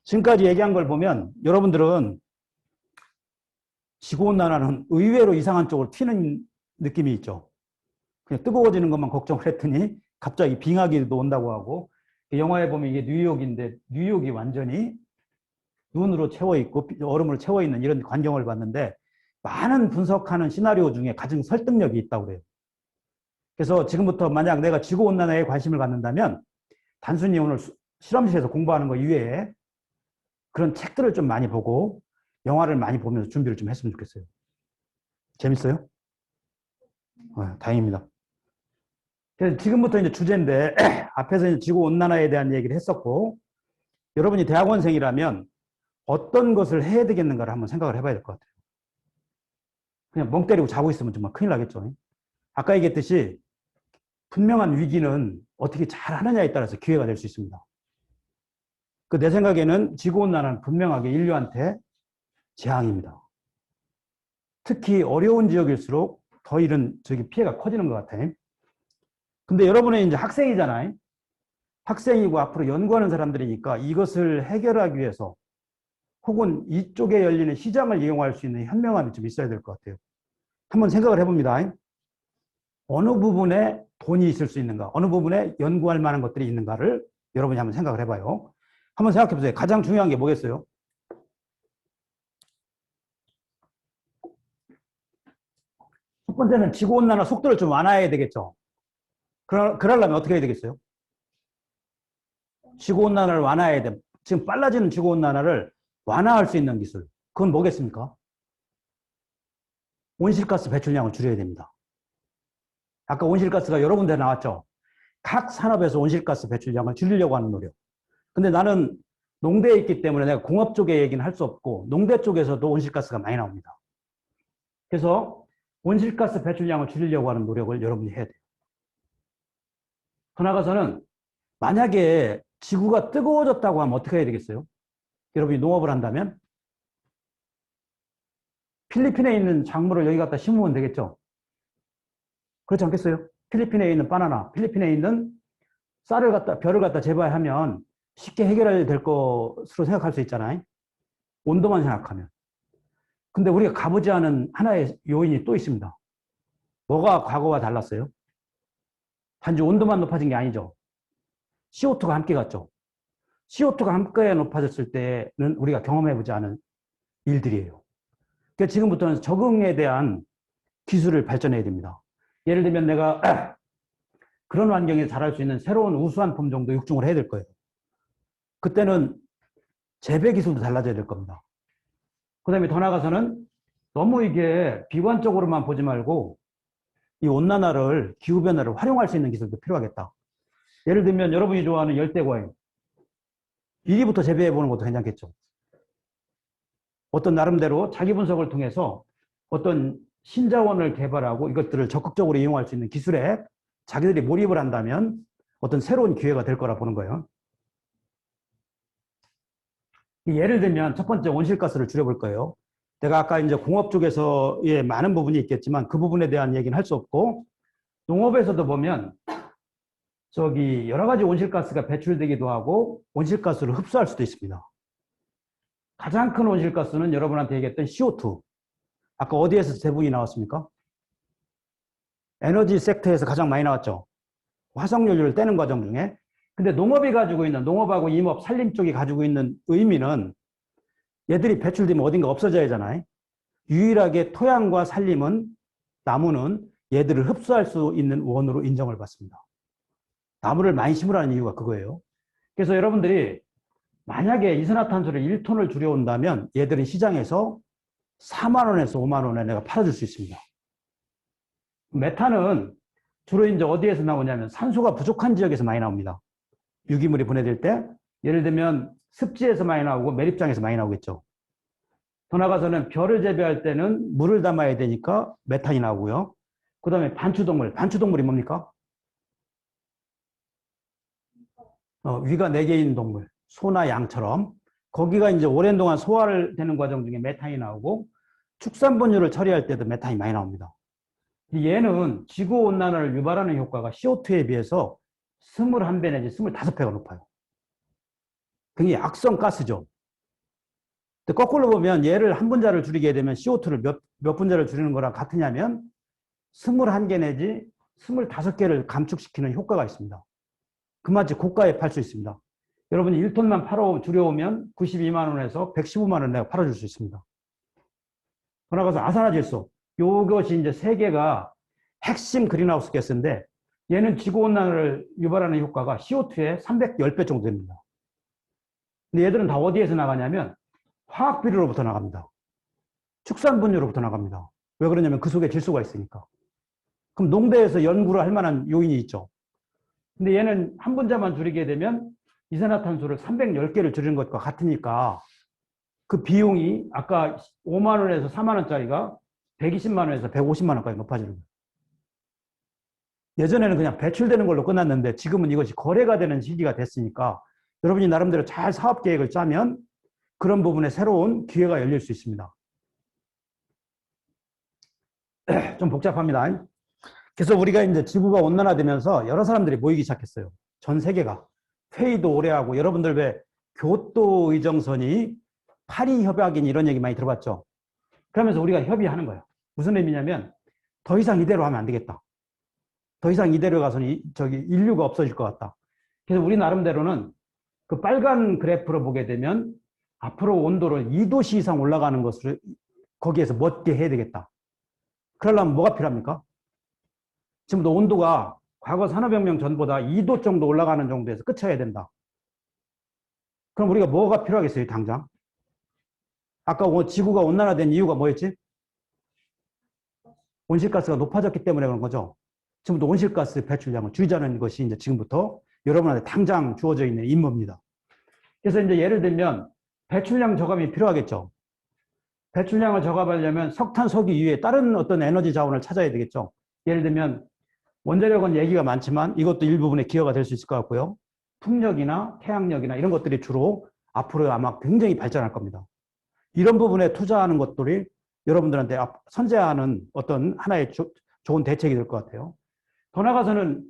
지금까지 얘기한 걸 보면 여러분들은 지구온난화는 의외로 이상한 쪽으로 튀는 느낌이 있죠. 그냥 뜨거워지는 것만 걱정을 했더니 갑자기 빙하기도 온다고 하고, 영화에 보면 이게 뉴욕인데 뉴욕이 완전히 눈으로 채워있고 얼음으로 채워있는 이런 광경을 봤는데, 많은 분석하는 시나리오 중에 가장 설득력이 있다고 그래요. 그래서 지금부터 만약 내가 지구온난화에 관심을 갖는다면 단순히 오늘 실험실에서 공부하는 거 이외에 그런 책들을 좀 많이 보고 영화를 많이 보면서 준비를 좀 했으면 좋겠어요. 재밌어요? 다행입니다. 그래서 지금부터 이제 주제인데, 앞에서 이제 지구온난화에 대한 얘기를 했었고, 여러분이 대학원생이라면 어떤 것을 해야 되겠는가를 한번 생각을 해봐야 될 것 같아요. 그냥 멍 때리고 자고 있으면 정말 큰일 나겠죠. 아까 얘기했듯이 분명한 위기는 어떻게 잘 하느냐에 따라서 기회가 될 수 있습니다. 내 생각에는 지구온난화는 분명하게 인류한테 재앙입니다. 특히 어려운 지역일수록 더 이런 피해가 커지는 것 같아요. 근데 여러분은 이제 학생이잖아요. 학생이고 앞으로 연구하는 사람들이니까 이것을 해결하기 위해서 혹은 이쪽에 열리는 시장을 이용할 수 있는 현명함이 좀 있어야 될 것 같아요. 한번 생각을 해봅니다. 어느 부분에 돈이 있을 수 있는가, 어느 부분에 연구할 만한 것들이 있는가를 여러분이 한번 생각을 해봐요. 한번 생각해 보세요. 가장 중요한 게 뭐겠어요? 첫 번째는 지구온난화 속도를 좀 완화해야 되겠죠. 그러려면 어떻게 해야 되겠어요? 지구온난화를 완화해야 돼. 지금 빨라지는 지구온난화를 완화할 수 있는 기술. 그건 뭐겠습니까? 온실가스 배출량을 줄여야 됩니다. 아까 온실가스가 여러 군데 나왔죠. 각 산업에서 온실가스 배출량을 줄이려고 하는 노력. 근데 나는 농대에 있기 때문에 내가 공업 쪽의 얘기는 할 수 없고, 농대 쪽에서도 온실가스가 많이 나옵니다. 그래서 온실가스 배출량을 줄이려고 하는 노력을 여러분이 해야 돼요. 더 나아가서는 만약에 지구가 뜨거워졌다고 하면 어떻게 해야 되겠어요? 여러분이 농업을 한다면 필리핀에 있는 작물을 여기 갖다 심으면 되겠죠? 그렇지 않겠어요? 필리핀에 있는 바나나, 필리핀에 있는 벼를 갖다 재배하면 쉽게 해결될 것으로 생각할 수 있잖아요. 온도만 생각하면. 근데 우리가 가보지 않은 하나의 요인이 또 있습니다. 뭐가 과거와 달랐어요? 단지 온도만 높아진 게 아니죠. CO2가 함께 갔죠. CO2가 함께 높아졌을 때는 우리가 경험해보지 않은 일들이에요. 그러니까 지금부터는 적응에 대한 기술을 발전해야 됩니다. 예를 들면 내가 그런 환경에서 자랄 수 있는 새로운 우수한 품종도 육중을 해야 될 거예요. 그때는 재배 기술도 달라져야 될 겁니다. 그 다음에 더 나아가서는 너무 이게 비관적으로만 보지 말고 이 온난화를, 기후변화를 활용할 수 있는 기술도 필요하겠다. 예를 들면 여러분이 좋아하는 열대과일, 미리부터 재배해보는 것도 괜찮겠죠. 어떤 나름대로 자기 분석을 통해서 어떤 신자원을 개발하고 이것들을 적극적으로 이용할 수 있는 기술에 자기들이 몰입을 한다면 어떤 새로운 기회가 될 거라 보는 거예요. 예를 들면 첫 번째 온실가스를 줄여볼 거예요. 내가 아까 이제 공업 쪽에서의 많은 부분이 있겠지만 그 부분에 대한 얘기는 할 수 없고, 농업에서도 보면 저기 여러 가지 온실가스가 배출되기도 하고 온실가스를 흡수할 수도 있습니다. 가장 큰 온실가스는 여러분한테 얘기했던 CO2. 아까 어디에서 대부분이 나왔습니까? 에너지 섹터에서 가장 많이 나왔죠. 화석연료를 떼는 과정 중에. 근데 농업이 가지고 있는, 농업하고 임업, 산림 쪽이 가지고 있는 의미는 얘들이 배출되면 어딘가 없어져야 하잖아요. 유일하게 토양과 산림은, 나무는 얘들을 흡수할 수 있는 원으로 인정을 받습니다. 나무를 많이 심으라는 이유가 그거예요. 그래서 여러분들이 만약에 이산화탄소를 1톤을 줄여온다면 얘들은 시장에서 4만 원에서 5만 원에 내가 팔아줄 수 있습니다. 메탄은 주로 이제 어디에서 나오냐면 산소가 부족한 지역에서 많이 나옵니다. 유기물이 분해될 때 예를 들면 습지에서 많이 나오고 매립장에서 많이 나오겠죠. 더 나아가서는 벼를 재배할 때는 물을 담아야 되니까 메탄이 나오고요. 그 다음에 반추동물. 반추동물이 뭡니까? 위가 4개인 동물. 소나 양처럼. 거기가 이제 오랜 동안 소화를 되는 과정 중에 메탄이 나오고, 축산분유를 처리할 때도 메탄이 많이 나옵니다. 얘는 지구온난화를 유발하는 효과가 CO2에 비해서 21배 내지 25배가 높아요. 굉장히 악성 가스죠. 근데 거꾸로 보면 얘를 한 분자를 줄이게 되면 CO2를 몇 분자를 줄이는 거랑 같으냐면 21개 내지 25개를 감축시키는 효과가 있습니다. 그마치 고가에 팔 수 있습니다. 여러분이 1톤만 줄여오면 92만 원에서 115만 원 내가 팔아줄 수 있습니다. 더 나아가서 아산화질소. 이것이 이제 세 개가 핵심 그린하우스 가스인데 얘는 지구온난화를 유발하는 효과가 CO2의 310배 정도 됩니다. 근데 얘들은 다 어디에서 나가냐면 화학비료로부터 나갑니다. 축산분유로부터 나갑니다. 왜 그러냐면 그 속에 질소가 있으니까. 그럼 농대에서 연구를 할 만한 요인이 있죠. 근데 얘는 한 분자만 줄이게 되면 이산화탄소를 310개를 줄이는 것과 같으니까 그 비용이 아까 5만 원에서 4만 원짜리가 120만 원에서 150만 원까지 높아지는 거예요. 예전에는 그냥 배출되는 걸로 끝났는데 지금은 이것이 거래가 되는 시기가 됐으니까 여러분이 나름대로 잘 사업 계획을 짜면 그런 부분에 새로운 기회가 열릴 수 있습니다. 좀 복잡합니다. 그래서 우리가 이제 지구가 온난화되면서 여러 사람들이 모이기 시작했어요. 전 세계가. 회의도 오래 하고, 여러분들 왜 교토 의정선이 파리 협약인 이런 얘기 많이 들어봤죠? 그러면서 우리가 협의하는 거예요. 무슨 의미냐면 더 이상 이대로 하면 안 되겠다. 더 이상 이대로 가서는 인류가 없어질 것 같다. 그래서 우리 나름대로는 그 빨간 그래프로 보게 되면 앞으로 온도를 2도씨 이상 올라가는 것을 거기에서 멎게 해야 되겠다. 그러려면 뭐가 필요합니까? 지금도 온도가 과거 산업혁명 전보다 2도 정도 올라가는 정도에서 끝쳐야 된다. 그럼 우리가 뭐가 필요하겠어요, 당장? 아까 지구가 온난화된 이유가 뭐였지? 온실가스가 높아졌기 때문에 그런 거죠. 지금도 온실가스 배출량을 줄이자는 것이 이제 지금부터 여러분한테 당장 주어져 있는 임무입니다. 그래서 이제 예를 들면 배출량 저감이 필요하겠죠. 배출량을 저감하려면 석탄, 석유 이외에 다른 어떤 에너지 자원을 찾아야 되겠죠. 예를 들면 원자력은 얘기가 많지만 이것도 일부분에 기여가 될 수 있을 것 같고요. 풍력이나 태양력이나 이런 것들이 주로 앞으로 아마 굉장히 발전할 겁니다. 이런 부분에 투자하는 것들이 여러분들한테 선제하는 어떤 하나의 좋은 대책이 될 것 같아요. 더 나아가서는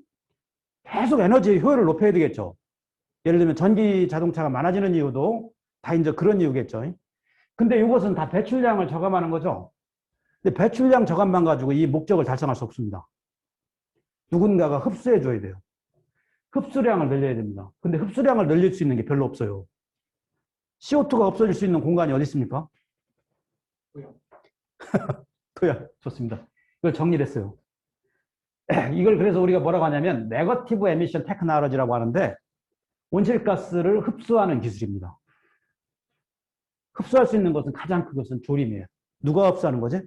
계속 에너지 효율을 높여야 되겠죠. 예를 들면 전기 자동차가 많아지는 이유도 다 이제 그런 이유겠죠. 근데 이것은 다 배출량을 저감하는 거죠. 근데 배출량 저감만 가지고 이 목적을 달성할 수 없습니다. 누군가가 흡수해 줘야 돼요. 흡수량을 늘려야 됩니다. 근데 흡수량을 늘릴 수 있는 게 별로 없어요. CO2가 없어질 수 있는 공간이 어디 있습니까? 토양. 좋습니다. 이걸 정리를 했어요. 이걸 그래서 우리가 뭐라고 하냐면 네거티브 에미션 테크놀로지라고 하는데 온실가스를 흡수하는 기술입니다. 흡수할 수 있는 것은 가장 큰 것은 조림이에요. 누가 흡수하는 거지?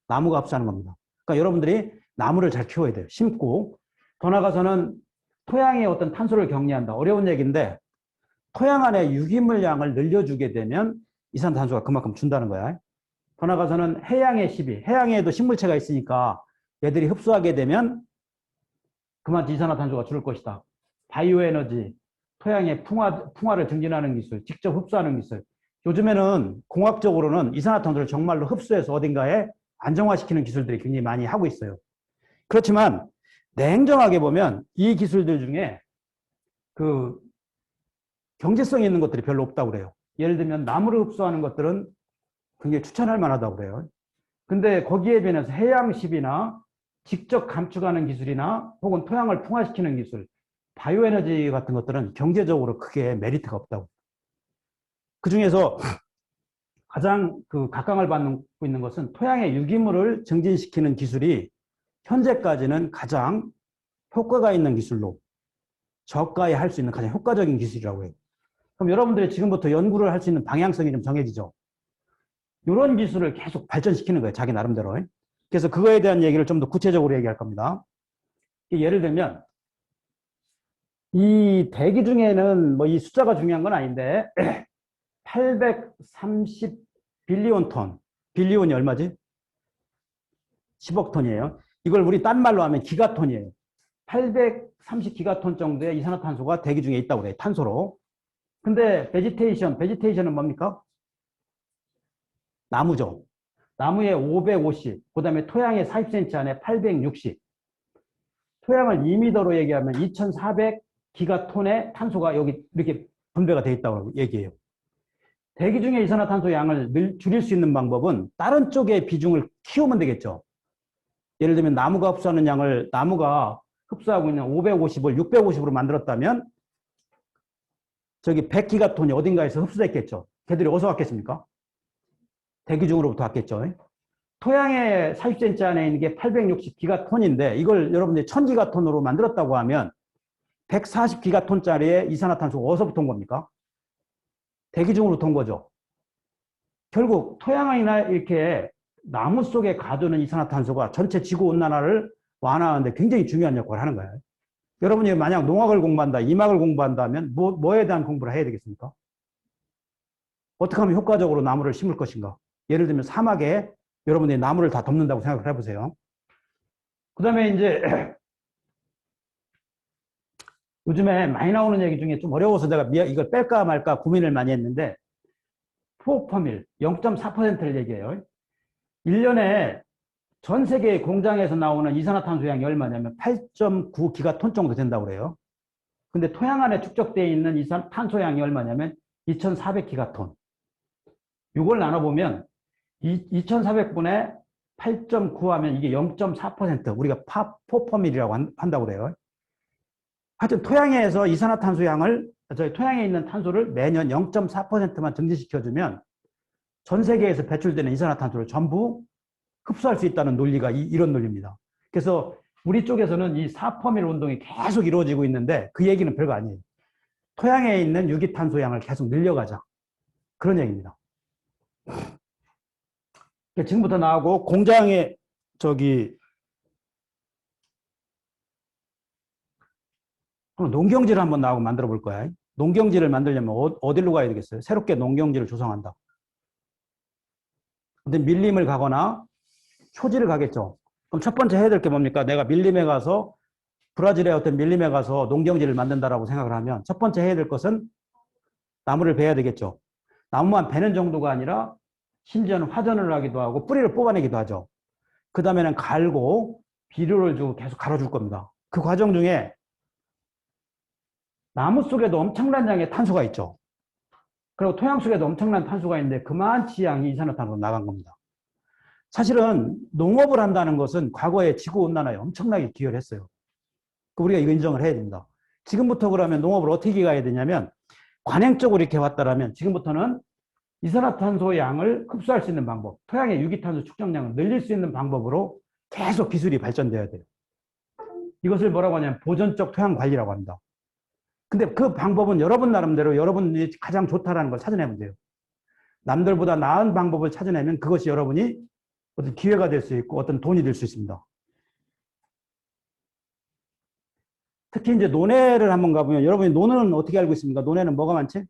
나무가 흡수하는 겁니다. 그러니까 여러분들이 나무를 잘 키워야 돼요. 심고. 더 나아가서는 토양의 어떤 탄소를 격리한다. 어려운 얘기인데 토양 안에 유기물 양을 늘려주게 되면 이산탄소가 그만큼 준다는 거야. 더 나아가서는 해양의 시비. 해양에도 식물체가 있으니까 얘들이 흡수하게 되면 그만 이산화탄소가 줄을 것이다. 바이오 에너지, 토양의 풍화를 증진하는 기술, 직접 흡수하는 기술. 요즘에는 공학적으로는 이산화탄소를 정말로 흡수해서 어딘가에 안정화시키는 기술들이 굉장히 많이 하고 있어요. 그렇지만 냉정하게 보면 이 기술들 중에 그 경제성이 있는 것들이 별로 없다고 그래요. 예를 들면 나무를 흡수하는 것들은 굉장히 추천할 만하다고 그래요. 근데 거기에 비해서 해양십이나 직접 감축하는 기술이나 혹은 토양을 풍화시키는 기술, 바이오에너지 같은 것들은 경제적으로 크게 메리트가 없다고. 그 중에서 가장 그 각광을 받고 있는 것은 토양의 유기물을 증진시키는 기술이 현재까지는 가장 효과가 있는 기술로 저가에 할 수 있는 가장 효과적인 기술이라고 해요. 그럼 여러분들이 지금부터 연구를 할 수 있는 방향성이 좀 정해지죠. 이런 기술을 계속 발전시키는 거예요. 자기 나름대로. 그래서 그거에 대한 얘기를 좀 더 구체적으로 얘기할 겁니다. 예를 들면 이 대기 중에는 뭐 이 숫자가 중요한 건 아닌데 830 빌리온 톤. 빌리온이 얼마지? 10억 톤이에요. 이걸 우리 딴 말로 하면 기가톤이에요. 830 기가톤 정도의 이산화탄소가 대기 중에 있다고 그래요. 탄소로. 근데 베지테이션은 뭡니까? 나무죠. 나무에 550, 그 다음에 토양의 40cm 안에 860. 토양을 2m로 얘기하면 2400 기가톤의 탄소가 여기 이렇게 분배가 되어 있다고 얘기해요. 대기 중에 이산화탄소 양을 줄일 수 있는 방법은 다른 쪽의 비중을 키우면 되겠죠. 예를 들면 나무가 흡수하는 양을 나무가 흡수하고 있는 550을 650으로 만들었다면 저기 100기가톤이 어딘가에서 흡수됐겠죠. 걔들이 어디서 왔겠습니까? 대기 중으로부터 왔겠죠. 토양의 40cm 안에 있는 게 860기가톤인데 이걸 여러분들이 1000기가톤으로 만들었다고 하면 140기가톤짜리의 이산화탄소가 어디서부터 온 겁니까? 대기 중으로부터 온 거죠. 결국 토양이나 이렇게 나무 속에 가두는 이산화탄소가 전체 지구온난화를 완화하는데 굉장히 중요한 역할을 하는 거예요. 여러분이 만약 농학을 공부한다, 임학을 공부한다면 뭐에 대한 공부를 해야 되겠습니까? 어떻게 하면 효과적으로 나무를 심을 것인가? 예를 들면 사막에 여러분들이 나무를 다 덮는다고 생각을 해보세요. 그 다음에 이제 요즘에 많이 나오는 얘기 중에 좀 어려워서 내가 이걸 뺄까 말까 고민을 많이 했는데 포퍼밀 0.4%를 얘기해요. 1년에 전 세계 공장에서 나오는 이산화탄소 양이 얼마냐면 8.9 기가톤 정도 된다고 그래요. 근데 토양 안에 축적되어 있는 탄소 양이 얼마냐면 2,400 기가톤. 이걸 나눠보면 2,400분의 8.9 하면 이게 0.4% 우리가 포퍼밀이라고 한다고 그래요. 하여튼 토양에서 이산화탄소 양을 토양에 있는 탄소를 매년 0.4%만 증진시켜주면 전 세계에서 배출되는 이산화탄소를 전부 흡수할 수 있다는 논리가 이런 논리입니다. 그래서 우리 쪽에서는 이 4퍼밀 운동이 계속 이루어지고 있는데 그 얘기는 별거 아니에요. 토양에 있는 유기탄소 양을 계속 늘려가자. 그런 얘기입니다. 지금부터 나오고 공장에 농경지를 한번 나오고 만들어 볼 거야. 농경지를 만들려면 어디로 가야 되겠어요? 새롭게 농경지를 조성한다. 근데 밀림을 가거나 초지를 가겠죠. 그럼 첫 번째 해야 될 게 뭡니까? 내가 밀림에 가서 브라질의 어떤 밀림에 가서 농경지를 만든다라고 생각을 하면 첫 번째 해야 될 것은 나무를 베야 되겠죠. 나무만 베는 정도가 아니라 심지어는 화전을 하기도 하고 뿌리를 뽑아내기도 하죠. 그 다음에는 갈고 비료를 주고 계속 갈아줄 겁니다. 그 과정 중에 나무 속에도 엄청난 양의 탄소가 있죠. 그리고 토양 속에도 엄청난 탄소가 있는데 그만치 양이 이산화탄소로 나간 겁니다. 사실은 농업을 한다는 것은 과거에 지구온난화에 엄청나게 기여를 했어요. 우리가 이거 인정을 해야 됩니다. 지금부터 그러면 농업을 어떻게 가야 되냐면 관행적으로 이렇게 왔다라면 지금부터는 이산화탄소 양을 흡수할 수 있는 방법, 토양의 유기탄소 축적량을 늘릴 수 있는 방법으로 계속 기술이 발전돼야 돼요. 이것을 뭐라고 하냐면 보존적 토양 관리라고 합니다. 근데 그 방법은 여러분 나름대로 여러분이 가장 좋다라는 걸 찾아내면 돼요. 남들보다 나은 방법을 찾아내면 그것이 여러분이 어떤 기회가 될 수 있고 어떤 돈이 될 수 있습니다. 특히 이제 논해를 한번 가보면 여러분이 논은 어떻게 알고 있습니까? 논해는 뭐가 많지?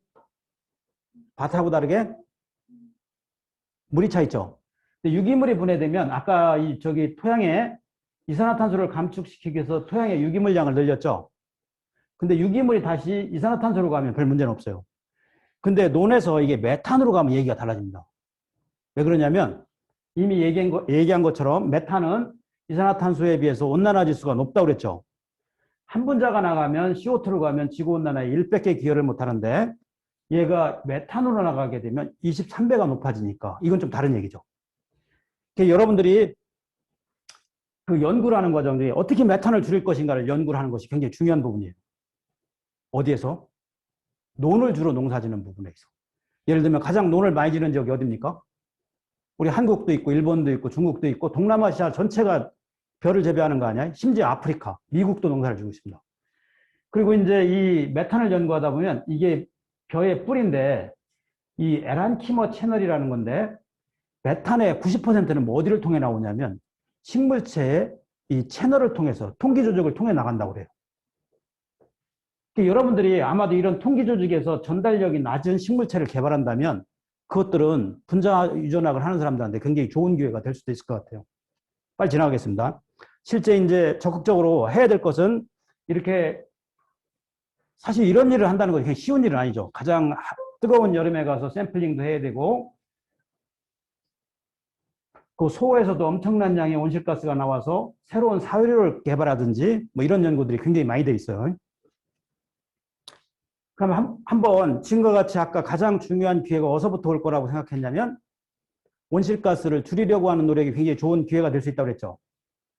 밭하고 다르게 물이 차 있죠. 유기물이 분해되면 아까 저기 토양에 이산화탄소를 감축시키기 위해서 토양의 유기물량을 늘렸죠. 근데 유기물이 다시 이산화탄소로 가면 별 문제는 없어요. 근데 논에서 이게 메탄으로 가면 얘기가 달라집니다. 왜 그러냐면 이미 얘기한 것처럼 메탄은 이산화탄소에 비해서 온난화 지수가 높다고 그랬죠. 한 분자가 나가면 CO2로 가면 지구온난화에 100개 기여를 못하는데 얘가 메탄으로 나가게 되면 23배가 높아지니까 이건 좀 다른 얘기죠. 여러분들이 그 연구를 하는 과정 중에 어떻게 메탄을 줄일 것인가를 연구를 하는 것이 굉장히 중요한 부분이에요. 어디에서? 논을 주로 농사짓는 부분에서. 예를 들면 가장 논을 많이 지는 지역이 어디입니까? 우리 한국도 있고 일본도 있고 중국도 있고 동남아시아 전체가 벼를 재배하는 거 아니야? 심지어 아프리카, 미국도 농사를 지고 있습니다. 그리고 이제 이 메탄을 연구하다 보면 이게 벼의 뿌리인데 이 에란키머 채널이라는 건데 메탄의 90%는 뭐 어디를 통해 나오냐면 식물체의 이 채널을 통해서 통기 조직을 통해 나간다고 그래요. 여러분들이 아마도 이런 통기 조직에서 전달력이 낮은 식물체를 개발한다면 그것들은 분자 유전학을 하는 사람들한테 굉장히 좋은 기회가 될 수도 있을 것 같아요. 빨리 지나가겠습니다. 실제 이제 적극적으로 해야 될 것은 이렇게 사실 이런 일을 한다는 건 쉬운 일은 아니죠. 가장 뜨거운 여름에 가서 샘플링도 해야 되고 그 소에서도 엄청난 양의 온실가스가 나와서 새로운 사료를 개발하든지 뭐 이런 연구들이 굉장히 많이 돼 있어요. 그럼 한번 지금과 같이 아까 가장 중요한 기회가 어디서부터 올 거라고 생각했냐면 온실가스를 줄이려고 하는 노력이 굉장히 좋은 기회가 될 수 있다고 그랬죠.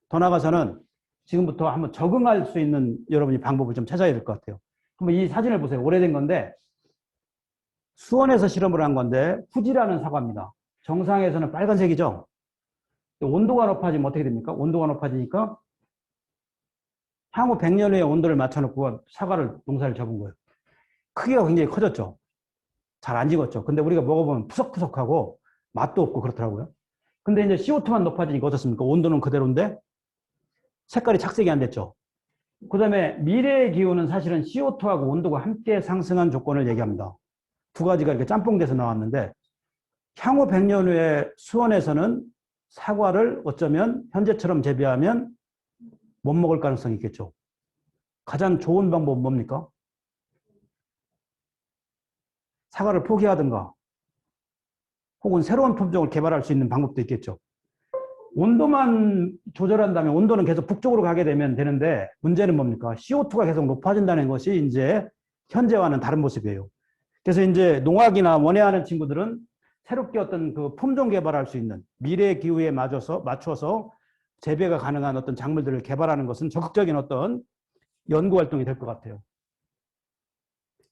더 나아가서는 지금부터 한번 적응할 수 있는 여러분이 방법을 좀 찾아야 될 것 같아요. 한번 이 사진을 보세요. 오래된 건데 수원에서 실험을 한 건데 후지라는 사과입니다. 정상에서는 빨간색이죠. 온도가 높아지면 어떻게 됩니까? 온도가 높아지니까 향후 100년 후에 온도를 맞춰놓고 사과를 농사를 접은 거예요. 크기가 굉장히 커졌죠. 잘 안 익었죠. 근데 우리가 먹어보면 푸석푸석하고 맛도 없고 그렇더라고요. 근데 이제 CO2만 높아지니까 어떻습니까? 온도는 그대로인데 색깔이 착색이 안 됐죠. 그 다음에 미래의 기후는 사실은 CO2하고 온도가 함께 상승한 조건을 얘기합니다. 두 가지가 이렇게 짬뽕돼서 나왔는데 향후 100년 후에 수원에서는 사과를 어쩌면 현재처럼 재배하면 못 먹을 가능성이 있겠죠. 가장 좋은 방법은 뭡니까? 사과를 포기하든가 혹은 새로운 품종을 개발할 수 있는 방법도 있겠죠. 온도만 조절한다면 온도는 계속 북쪽으로 가게 되면 되는데 문제는 뭡니까? CO2가 계속 높아진다는 것이 이제 현재와는 다른 모습이에요. 그래서 이제 농학이나 원예하는 친구들은 새롭게 어떤 그 품종 개발할 수 있는 미래 기후에 맞춰서 재배가 가능한 어떤 작물들을 개발하는 것은 적극적인 어떤 연구 활동이 될 것 같아요.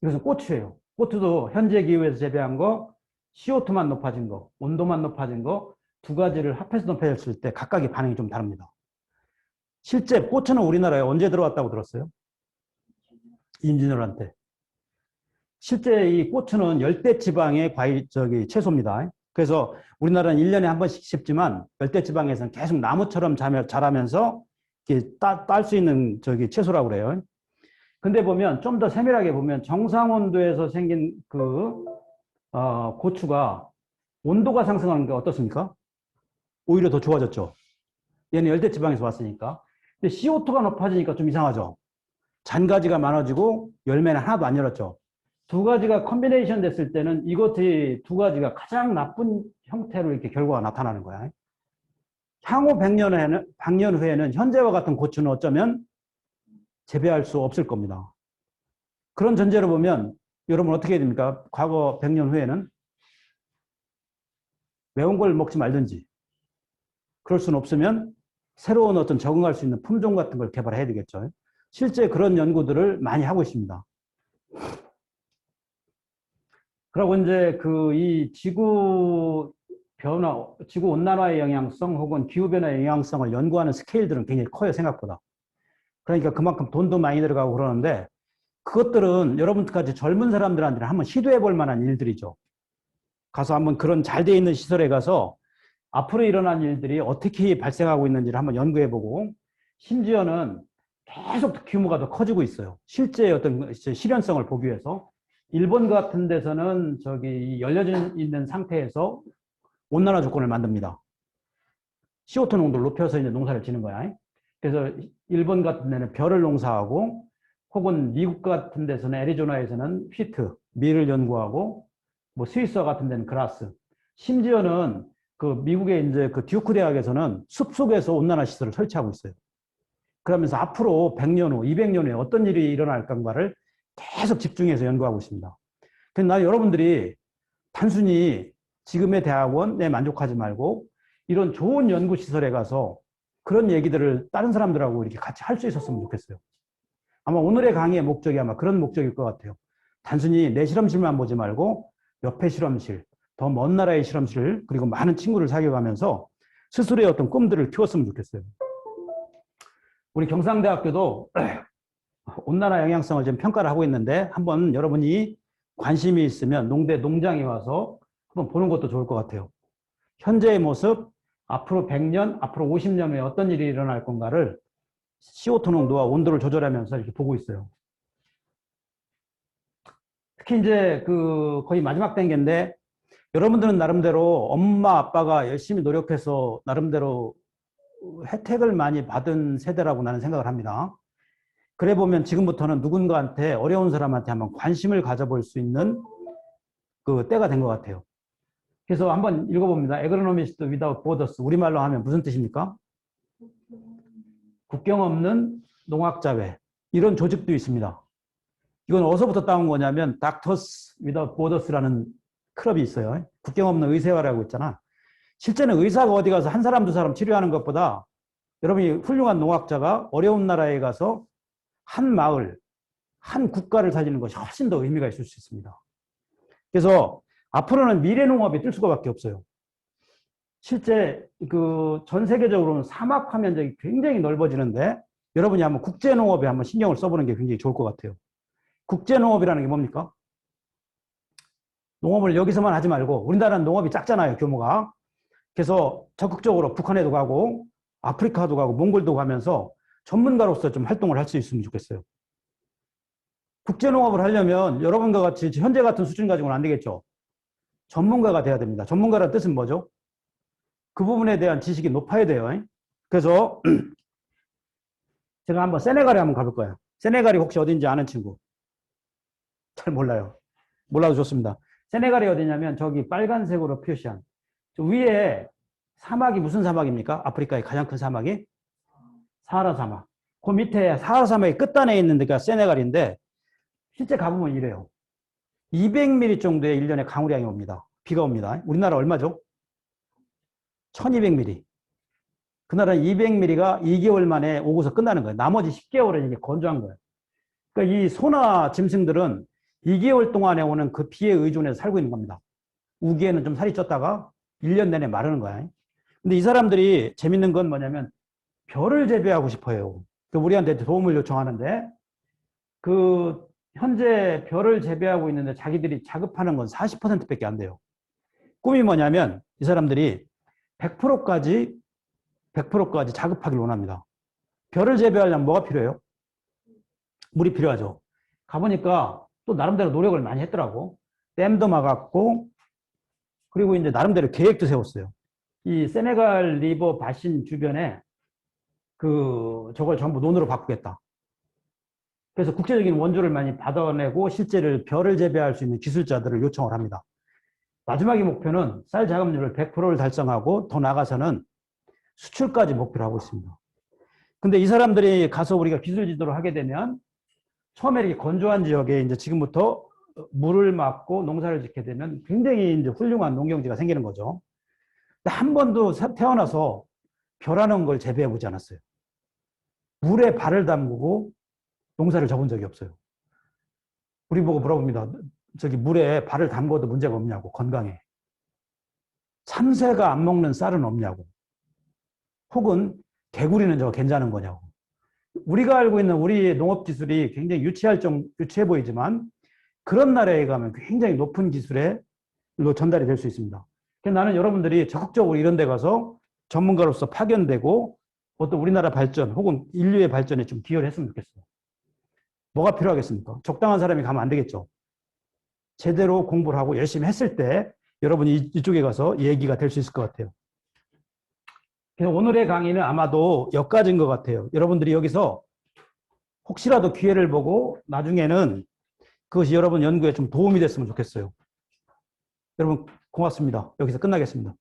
이것은 고추예요. 고추도 현재 기후에서 재배한 거, CO2만 높아진 거, 온도만 높아진 거 두 가지를 합해서 높여졌을 때 각각의 반응이 좀 다릅니다. 실제 고추는 우리나라에 언제 들어왔다고 들었어요? 인지널한테. 실제 이 고추는 열대지방의 채소입니다. 그래서 우리나라는 1년에 한 번씩 심지만 열대지방에서는 계속 나무처럼 자라면서 딸 수 있는 채소라고 그래요. 근데 보면 좀 더 세밀하게 보면 정상 온도에서 생긴 고추가 온도가 상승하는 게 어떻습니까? 오히려 더 좋아졌죠. 얘는 열대지방에서 왔으니까. 근데 CO2가 높아지니까 좀 이상하죠. 잔가지가 많아지고 열매는 하나도 안 열었죠. 두 가지가 컨비네이션 됐을 때는 이것이 두 가지가 가장 나쁜 형태로 이렇게 결과가 나타나는 거야. 향후 100년 후에는 현재와 같은 고추는 어쩌면 재배할 수 없을 겁니다. 그런 전제로 보면 여러분 어떻게 해야 됩니까? 과거 100년 후에는 매운 걸 먹지 말든지 그럴 수는 없으면 새로운 어떤 적응할 수 있는 품종 같은 걸 개발해야 되겠죠. 실제 그런 연구들을 많이 하고 있습니다. 그리고 이제 이 지구 온난화의 영향성 혹은 기후변화의 영향성을 연구하는 스케일들은 굉장히 커요, 생각보다. 그러니까 그만큼 돈도 많이 들어가고 그러는데 그것들은 여러분들까지 젊은 사람들한테는 한번 시도해 볼 만한 일들이죠. 가서 한번 그런 잘 돼 있는 시설에 가서 앞으로 일어난 일들이 어떻게 발생하고 있는지를 한번 연구해 보고 심지어는 계속 규모가 더 커지고 있어요. 실제 어떤 실현성을 보기 위해서. 일본 같은 데서는 열려져 있는 상태에서 온난화 조건을 만듭니다. CO2 농도를 높여서 이제 농사를 지는 거야. 그래서 일본 같은 데는 벼를 농사하고 혹은 미국 같은 데서는 애리조나에서는 휘트, 밀을 연구하고 뭐 스위스 같은 데는 그라스. 심지어는 그 미국의 이제 그 듀크 대학에서는 숲속에서 온난화 시설을 설치하고 있어요. 그러면서 앞으로 100년 후, 200년 후에 어떤 일이 일어날 건가를 계속 집중해서 연구하고 있습니다. 그래서 나 여러분들이 단순히 지금의 대학원에 만족하지 말고 이런 좋은 연구시설에 가서 그런 얘기들을 다른 사람들하고 이렇게 같이 할 수 있었으면 좋겠어요. 아마 오늘의 강의의 목적이 아마 그런 목적일 것 같아요. 단순히 내 실험실만 보지 말고 옆에 실험실, 더 먼 나라의 실험실, 그리고 많은 친구를 사귀어가면서 스스로의 어떤 꿈들을 키웠으면 좋겠어요. 우리 경상대학교도 온난화 영향성을 좀 평가를 하고 있는데 한번 여러분이 관심이 있으면 농대 농장에 와서 한번 보는 것도 좋을 것 같아요. 현재의 모습, 앞으로 100년, 앞으로 50년 후에 어떤 일이 일어날 건가를 CO2 농도와 온도를 조절하면서 이렇게 보고 있어요. 특히 이제 그 거의 마지막 단계인데 여러분들은 나름대로 엄마 아빠가 열심히 노력해서 나름대로 혜택을 많이 받은 세대라고 나는 생각을 합니다. 그래 보면 지금부터는 누군가한테 어려운 사람한테 한번 관심을 가져볼 수 있는 그 때가 된 것 같아요. 그래서 한번 읽어봅니다. Agronomist Without Borders. 우리말로 하면 무슨 뜻입니까? 국경 없는 농학자회. 이런 조직도 있습니다. 이건 어디서부터 따온 거냐면 Doctors Without Borders라는 클럽이 있어요. 국경 없는 의사회라고 있잖아. 실제는 의사가 어디 가서 한 사람 두 사람 치료하는 것보다 여러분이 훌륭한 농학자가 어려운 나라에 가서 한 마을, 한 국가를 살리는 것이 훨씬 더 의미가 있을 수 있습니다. 그래서 앞으로는 미래 농업이 뜰 수밖에 없어요. 실제 그 전 세계적으로는 사막화 면적이 굉장히 넓어지는데 여러분이 한번 국제 농업에 한번 신경을 써보는 게 굉장히 좋을 것 같아요. 국제 농업이라는 게 뭡니까? 농업을 여기서만 하지 말고 우리나라는 농업이 작잖아요, 규모가. 그래서 적극적으로 북한에도 가고 아프리카도 가고 몽골도 가면서 전문가로서 좀 활동을 할 수 있으면 좋겠어요. 국제농업을 하려면 여러분과 같이 현재 같은 수준 가지고는 안 되겠죠. 전문가가 돼야 됩니다. 전문가라는 뜻은 뭐죠? 그 부분에 대한 지식이 높아야 돼요. 그래서 제가 한번 세네갈에 한번 가볼 거예요. 세네갈이 혹시 어딘지 아는 친구? 잘 몰라요. 몰라도 좋습니다. 세네갈이 어디냐면 저기 빨간색으로 표시한 저 위에 사막이 무슨 사막입니까? 아프리카의 가장 큰 사막이? 사하라 사막. 그 밑에 사하라 사막의 끝단에 있는 데가 세네갈인데 실제 가보면 이래요. 200mm 정도의 1년에 강우량이 옵니다. 비가 옵니다. 우리나라 얼마죠? 1200mm. 그 나라는 200mm가 2개월 만에 오고서 끝나는 거예요. 나머지 10개월은 이게 건조한 거예요. 그러니까 이 소나 짐승들은 2개월 동안에 오는 그 비에 의존해서 살고 있는 겁니다. 우기에는 좀 살이 쪘다가 1년 내내 마르는 거야. 근데 이 사람들이 재밌는 건 뭐냐면 벼를 재배하고 싶어요. 우리한테 도움을 요청하는데 그 현재 벼를 재배하고 있는데 자기들이 자급하는 건 40%밖에 안 돼요. 꿈이 뭐냐면 이 사람들이 100%까지 자급하기를 원합니다. 벼를 재배하려면 뭐가 필요해요? 물이 필요하죠. 가보니까 또 나름대로 노력을 많이 했더라고. 댐도 막았고 그리고 이제 나름대로 계획도 세웠어요. 이 세네갈 리버 바신 주변에 저걸 전부 논으로 바꾸겠다. 그래서 국제적인 원조를 많이 받아내고 실제로 벼를 재배할 수 있는 기술자들을 요청을 합니다. 마지막의 목표는 쌀 자급률을 100%를 달성하고 더 나아가서는 수출까지 목표로 하고 있습니다. 근데 이 사람들이 가서 우리가 기술 지도를 하게 되면 처음에 이렇게 건조한 지역에 이제 지금부터 물을 막고 농사를 짓게 되면 굉장히 이제 훌륭한 농경지가 생기는 거죠. 근데 한 번도 태어나서 벼라는 걸 재배해 보지 않았어요. 물에 발을 담그고 농사를 져본 적이 없어요. 우리 보고 물어봅니다. 저기 물에 발을 담궈도 문제가 없냐고, 건강에. 참새가 안 먹는 쌀은 없냐고. 혹은 개구리는 저거 괜찮은 거냐고. 우리가 알고 있는 우리의 농업 기술이 굉장히 유치해 보이지만 그런 나라에 가면 굉장히 높은 기술로 전달이 될 수 있습니다. 그래서 나는 여러분들이 적극적으로 이런 데 가서 전문가로서 파견되고 어떤 우리나라 발전 혹은 인류의 발전에 좀 기여를 했으면 좋겠어요. 뭐가 필요하겠습니까? 적당한 사람이 가면 안 되겠죠. 제대로 공부를 하고 열심히 했을 때 여러분이 이쪽에 가서 얘기가 될 수 있을 것 같아요. 그래서 오늘의 강의는 아마도 여기까지인 것 같아요. 여러분들이 여기서 혹시라도 기회를 보고 나중에는 그것이 여러분 연구에 좀 도움이 됐으면 좋겠어요. 여러분 고맙습니다. 여기서 끝나겠습니다.